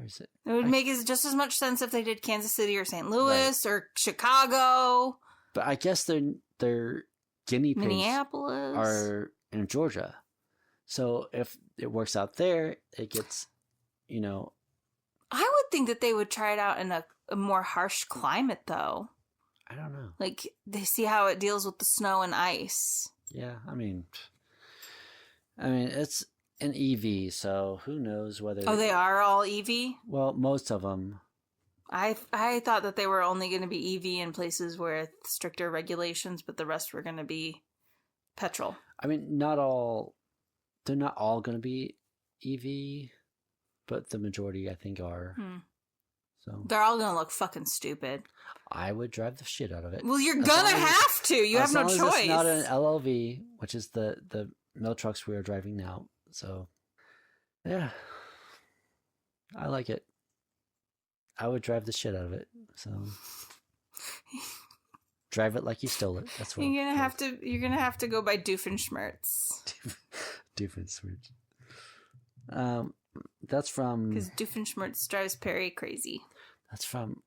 is it? It would make just as much sense if they did Kansas City or St. Louis or Chicago. But I guess their guinea pigs Minneapolis are in Georgia. So if it works out there, it gets, you know... I would think that they would try it out in a more harsh climate, though. I don't know. Like, they see how it deals with the snow and ice. Yeah, I mean, it's an EV, so who knows whether... Oh, they are all EV? Well, most of them. I thought that they were only going to be EV in places where stricter regulations, but the rest were going to be petrol. I mean, not all... They're not all going to be EV, but the majority, I think, are. So they're all going to look fucking stupid. I would drive the shit out of it. Well, you're going to have to. You have no choice. It's not an LLV, which is the mill trucks we are driving now. So, yeah. I like it. I would drive the shit out of it. So, drive it like you stole it. That's what you're gonna have to go by Doofenshmirtz. Doofenshmirtz. That's from... Because Doofenshmirtz drives Perry crazy. That's from...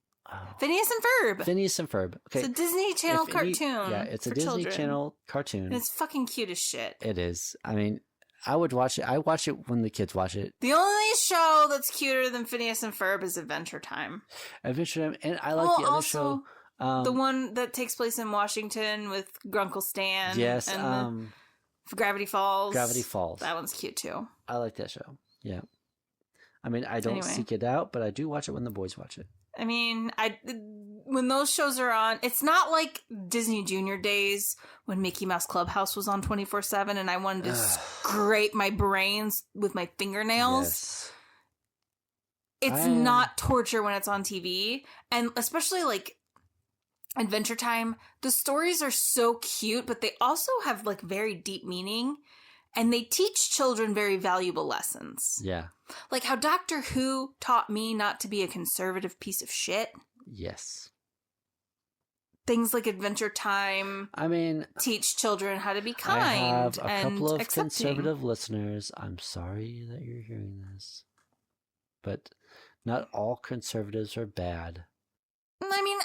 Phineas and Ferb. Phineas and Ferb. Okay. It's a Disney Channel cartoon. Yeah, it's a Disney Channel cartoon. And it's fucking cute as shit. It is. I mean, I would watch it. I watch it when the kids watch it. The only show that's cuter than Phineas and Ferb is Adventure Time. Adventure Time. And I like the other show. The one that takes place in Washington with Grunkle Stan. Yes. And Gravity Falls. Gravity Falls. That one's cute too. I like that show. Yeah. I mean, I don't seek it out, but I do watch it when the boys watch it. I mean, when those shows are on, it's not like Disney Junior days when Mickey Mouse Clubhouse was on 24/7 and I wanted to scrape my brains with my fingernails. Yes. It's not torture when it's on TV. And especially like Adventure Time, the stories are so cute, but they also have like very deep meaning. And they teach children very valuable lessons. Yeah. Like how Doctor Who taught me not to be a conservative piece of shit. Yes. Things like Adventure Time. I mean, teach children how to be kind. I have a and couple of accepting. conservative listeners. I'm sorry that you're hearing this. But not all conservatives are bad. I mean,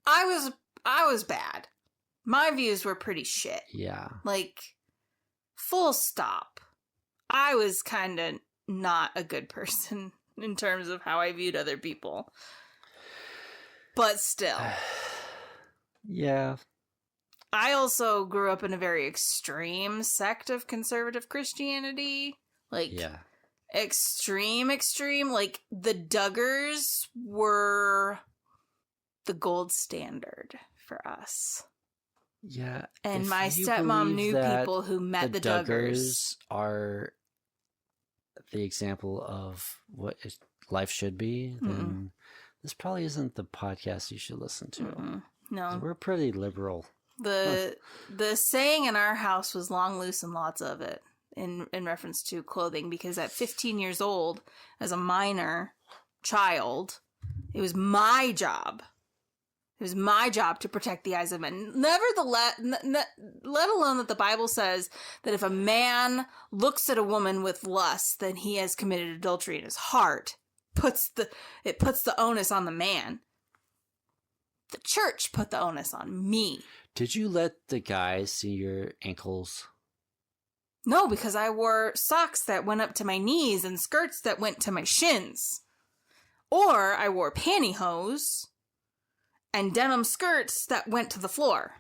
I was bad. My views were pretty shit. Yeah. Like, full stop. I was kind of not a good person in terms of how I viewed other people. But still. Yeah. I also grew up in a very extreme sect of conservative Christianity. Like, yeah. Extreme. Like, the Duggars were the gold standard for us. Yeah. And my stepmom knew people who met the Duggars. Are the example of what life should be, then this probably isn't the podcast you should listen to. No. We're pretty liberal. The saying in our house was long, loose, and lots of it in reference to clothing, because at 15 years old, as a minor child, it was my job. It was my job to protect the eyes of men. Nevertheless, let alone that the Bible says that if a man looks at a woman with lust, then he has committed adultery in his heart. It puts the onus on the man. The church put the onus on me. Did you let the guys see your ankles? No, because I wore socks that went up to my knees and skirts that went to my shins. Or I wore pantyhose. and denim skirts that went to the floor.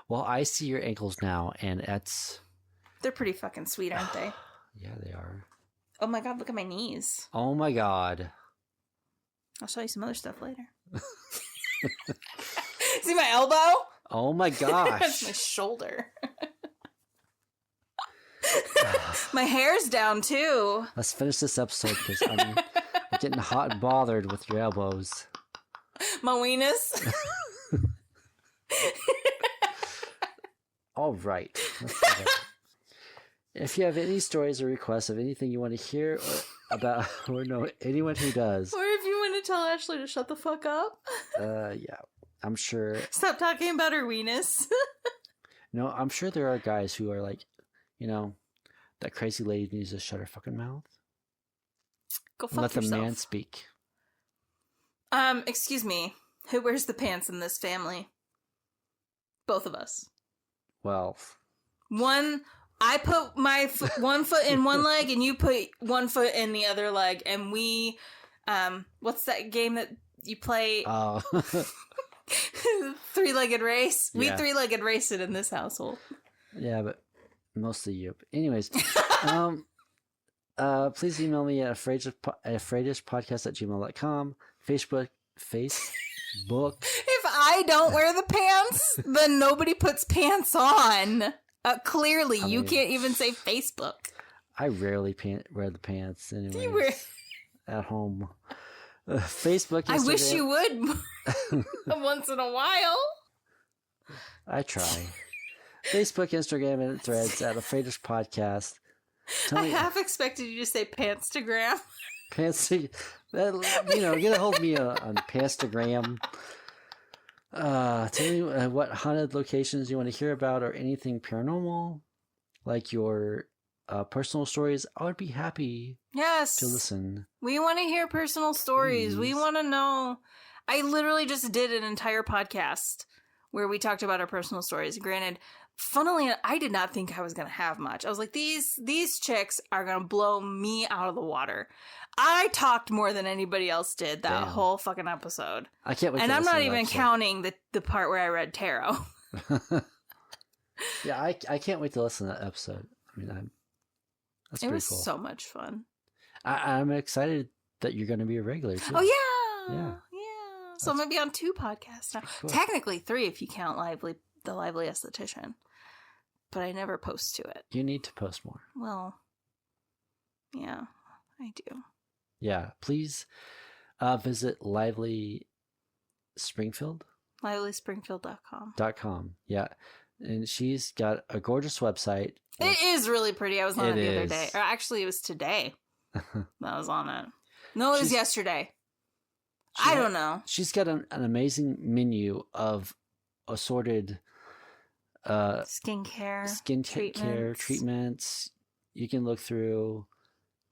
Well, I see your ankles now, and that's... They're pretty fucking sweet, aren't they? Yeah, they are. Oh my god, look at my knees. Oh my god. I'll show you some other stuff later. See my elbow? Oh my gosh. That's my shoulder. My hair's down too. Let's finish this episode because I'm getting hot and bothered with your elbows. My weenus. All right. Let's do that. If you have any stories or requests of anything you want to hear about, or know anyone who does, Or if you want to tell Ashley to shut the fuck up. Yeah, I'm sure. Stop talking about her weenus. No, I'm sure there are guys who are like, you know, that crazy lady needs to shut her fucking mouth. Go fuck Let yourself. the man speak. Excuse me. Who wears the pants in this family? Both of us. Well, I put my one foot in one leg and you put one foot in the other leg, and we, what's that game that you play? Three-legged race. We Yeah. three-legged race it in this household. yeah, but mostly you. Anyways, please email me at afraidishpodcast@gmail.com. Facebook. If I don't wear the pants, then nobody puts pants on. Clearly, I you mean, can't even say Facebook. I rarely wear the pants anyways. You wear- At home. Facebook, Instagram. I wish you would once in a while. I try. Facebook, Instagram, and Threads at Afraidish Podcast. Tell I me, half expected you to say pantstagram. pants. Get a hold of me on Pantstagram. Tell me what haunted locations you want to hear about, or anything paranormal, like your personal stories. I would be happy Yes. to listen. We want to hear personal stories. We Please. want to know. I literally just did an entire podcast where we talked about our personal stories. Granted, funnily, I did not think I was going to have much. I was like, these chicks are going to blow me out of the water. I talked more than anybody else did that Damn. whole fucking episode. I can't wait. And to I'm listen not to that even episode. counting the part where I read tarot. Yeah, I can't wait to listen to that episode. I mean, that's It pretty was cool. so much fun. I'm excited that you're going to be a regular too. Oh, yeah. Yeah. So I'm going to be on 2 podcasts now. Cool. Technically 3 if you count The Lively Esthetician. But I never post to it. You need to post more. Well, yeah, I do. Yeah, please visit Lively Springfield. LivelySpringfield.com. Yeah, and she's got a gorgeous website. It is really pretty. I was on it the other is. day. Or actually, it was today that I was on it. No, it was yesterday. I don't know. She's got an amazing menu of assorted Skincare. care treatments. You can look through.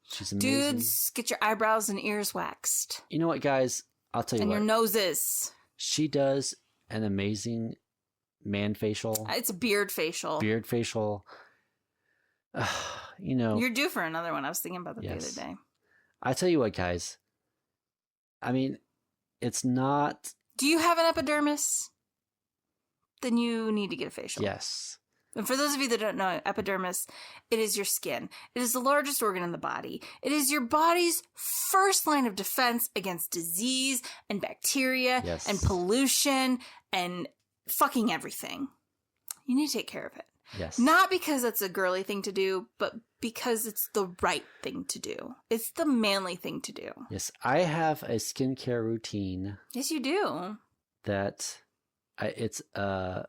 She's amazing. Dudes, get your eyebrows and ears waxed. You know what, guys? I'll tell you And what. your noses. She does an amazing man facial. It's a beard facial. Beard facial. You know. You're due for another one. I was thinking about that Yes. the other day. I tell you what, guys. I mean, it's not. Do you have an epidermis? Then you need to get a facial. Yes. And for those of you that don't know, epidermis, it is your skin. It is the largest organ in the body. It is your body's first line of defense against disease and bacteria Yes. and pollution and fucking everything. You need to take care of it. Yes. Not because it's a girly thing to do, but because it's the right thing to do. It's the manly thing to do. Yes. I have a skincare routine Yes, you do. that I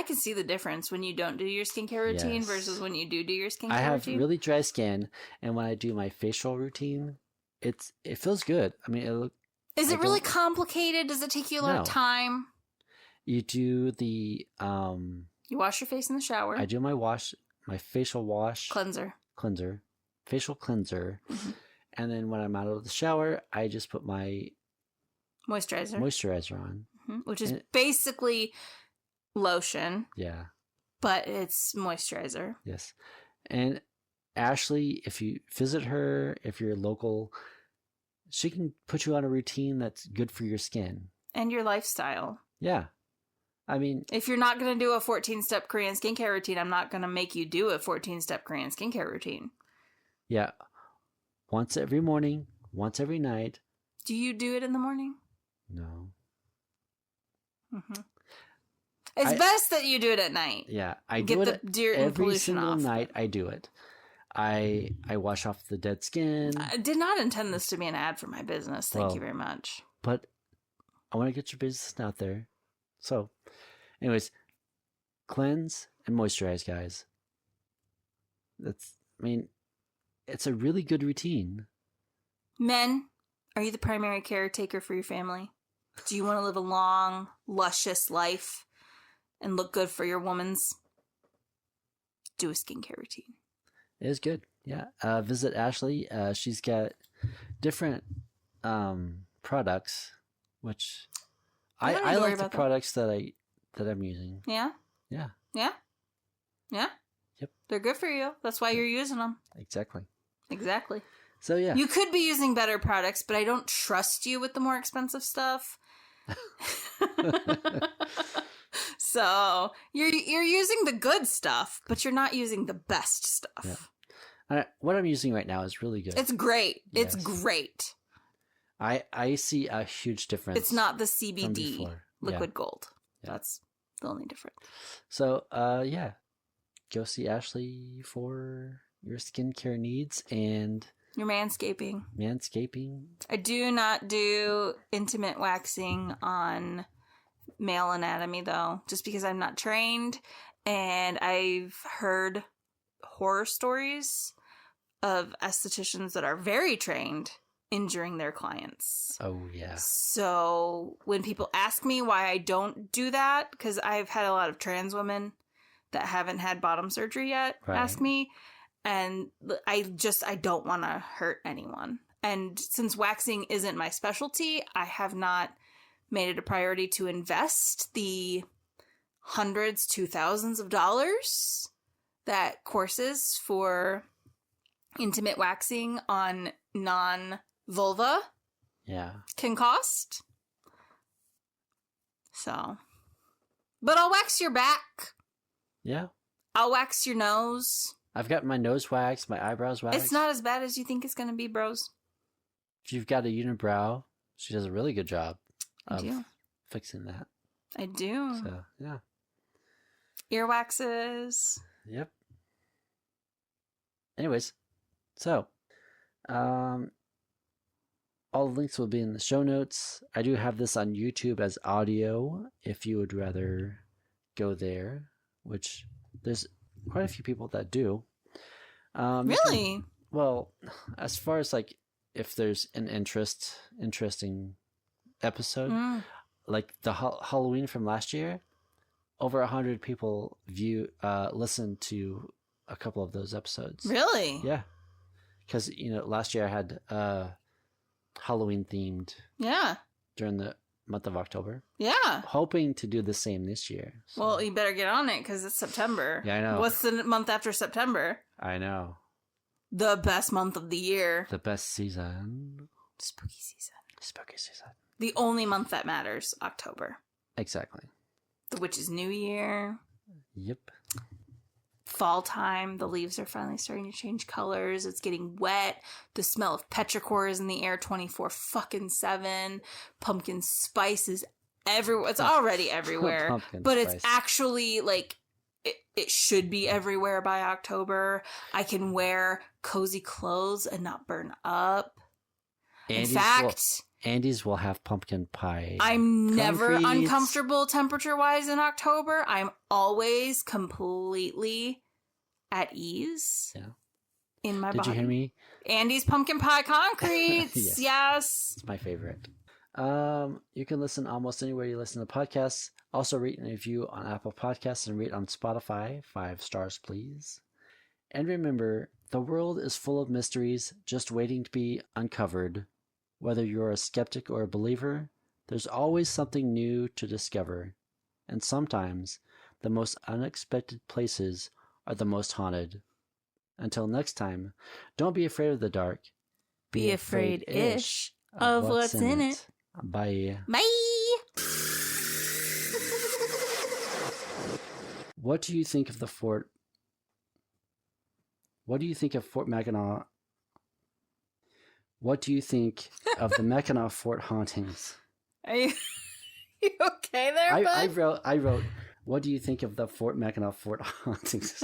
can see the difference when you don't do your skincare routine Yes. versus when you do your skincare I have routine. really dry skin, and when I do my facial routine, it feels good. I mean, Is I it really don't- complicated? Does it take you a lot No. of time? you do the You wash your face in the shower. I do my facial wash Cleanser. facial cleanser, Mhm. and then when I'm out of the shower, I just put my Moisturizer. moisturizer on. Mhm. Which is And- basically lotion, Yeah. but it's moisturizer. Yes. And Ashley, if you visit her, if you're local, she can put you on a routine that's good for your skin. And your lifestyle. Yeah. I mean... If you're not going to do a 14-step Korean skincare routine, I'm not going to make you do a 14-step Korean skincare routine. Yeah. Once every morning, once every night. Do you do it in the morning? No. Mm-hmm. It's best that you do it at night. Yeah. I Get do the it dirt and every pollution single off. night. I do it. I wash off the dead skin. I did not intend this to be an ad for my business. Thank you very much. But I want to get your business out there. So, anyways, cleanse and moisturize, guys. It's a really good routine. Men, are you the primary caretaker for your family? Do you want to live a long, luscious life and look good for your womans? Do a skincare routine. It is good. Yeah. Visit Ashley. She's got different products, which I like the products that I'm using. Yeah? Yeah. Yeah? Yeah? Yep. They're good for you. That's why you're using them. Exactly. So, yeah. You could be using better products, but I don't trust you with the more expensive stuff. So, you're using the good stuff, but you're not using the best stuff. Yeah. What I'm using right now is really good. It's great. Yes. It's great. I see a huge difference. It's not the CBD liquid gold. Yeah. That's the only difference. So, yeah. Go see Ashley for your skincare needs and... your manscaping. I do not do intimate waxing on male anatomy, though, just because I'm not trained. And I've heard horror stories of estheticians that are very trained injuring their clients. Oh, yeah. So when people ask me why I don't do that, because I've had a lot of trans women that haven't had bottom surgery yet ask me, and I don't want to hurt anyone. And since waxing isn't my specialty, I have not made it a priority to invest the hundreds to thousands of dollars that courses for intimate waxing on non-vulva can cost. So, but I'll wax your back. Yeah. I'll wax your nose. I've got my nose waxed, my eyebrows waxed. It's not as bad as you think it's going to be, bros. If you've got a unibrow, she does a really good job of fixing that. I do. So, yeah. Ear waxes. Yep. Anyways, so, all the links will be in the show notes. I do have this on YouTube as audio if you would rather go there, which there's quite a few people that do. Really? Well, as far as like if there's an interesting episode, like the Halloween from last year, over 100 people listened to a couple of those episodes. Really? Yeah, because last year I had Halloween themed. Yeah. During the month of October. Yeah. Hoping to do the same this year. So. Well, you better get on it because it's September. Yeah, I know. What's the month after September? I know. The best month of the year. The best season. Spooky season. The only month that matters, October. Exactly. The witch's new year. Yep. Fall time. The leaves are finally starting to change colors. It's getting wet. The smell of petrichor is in the air 24/7. Pumpkin spice is everywhere. It's already everywhere. But it's actually like it should be everywhere by October. I can wear cozy clothes and not burn up. Andy's will have pumpkin pie. I'm never uncomfortable temperature-wise in October. I'm always completely at ease in my body. Did you hear me? Andy's pumpkin pie concretes. Yes. It's my favorite. You can listen almost anywhere you listen to podcasts. Also rate and review on Apple Podcasts and rate on Spotify. 5 stars, please. And remember, the world is full of mysteries just waiting to be uncovered. Whether you're a skeptic or a believer, there's always something new to discover. And sometimes, the most unexpected places are the most haunted. Until next time, don't be afraid of the dark. Be afraid-ish of what's in it. Bye. Bye. What do you think of the fort? What do you think of Fort Mackinac? What do you think of the Mackinac Fort hauntings? Are you okay there, bud? I wrote, what do you think of the Fort Mackinac Fort hauntings?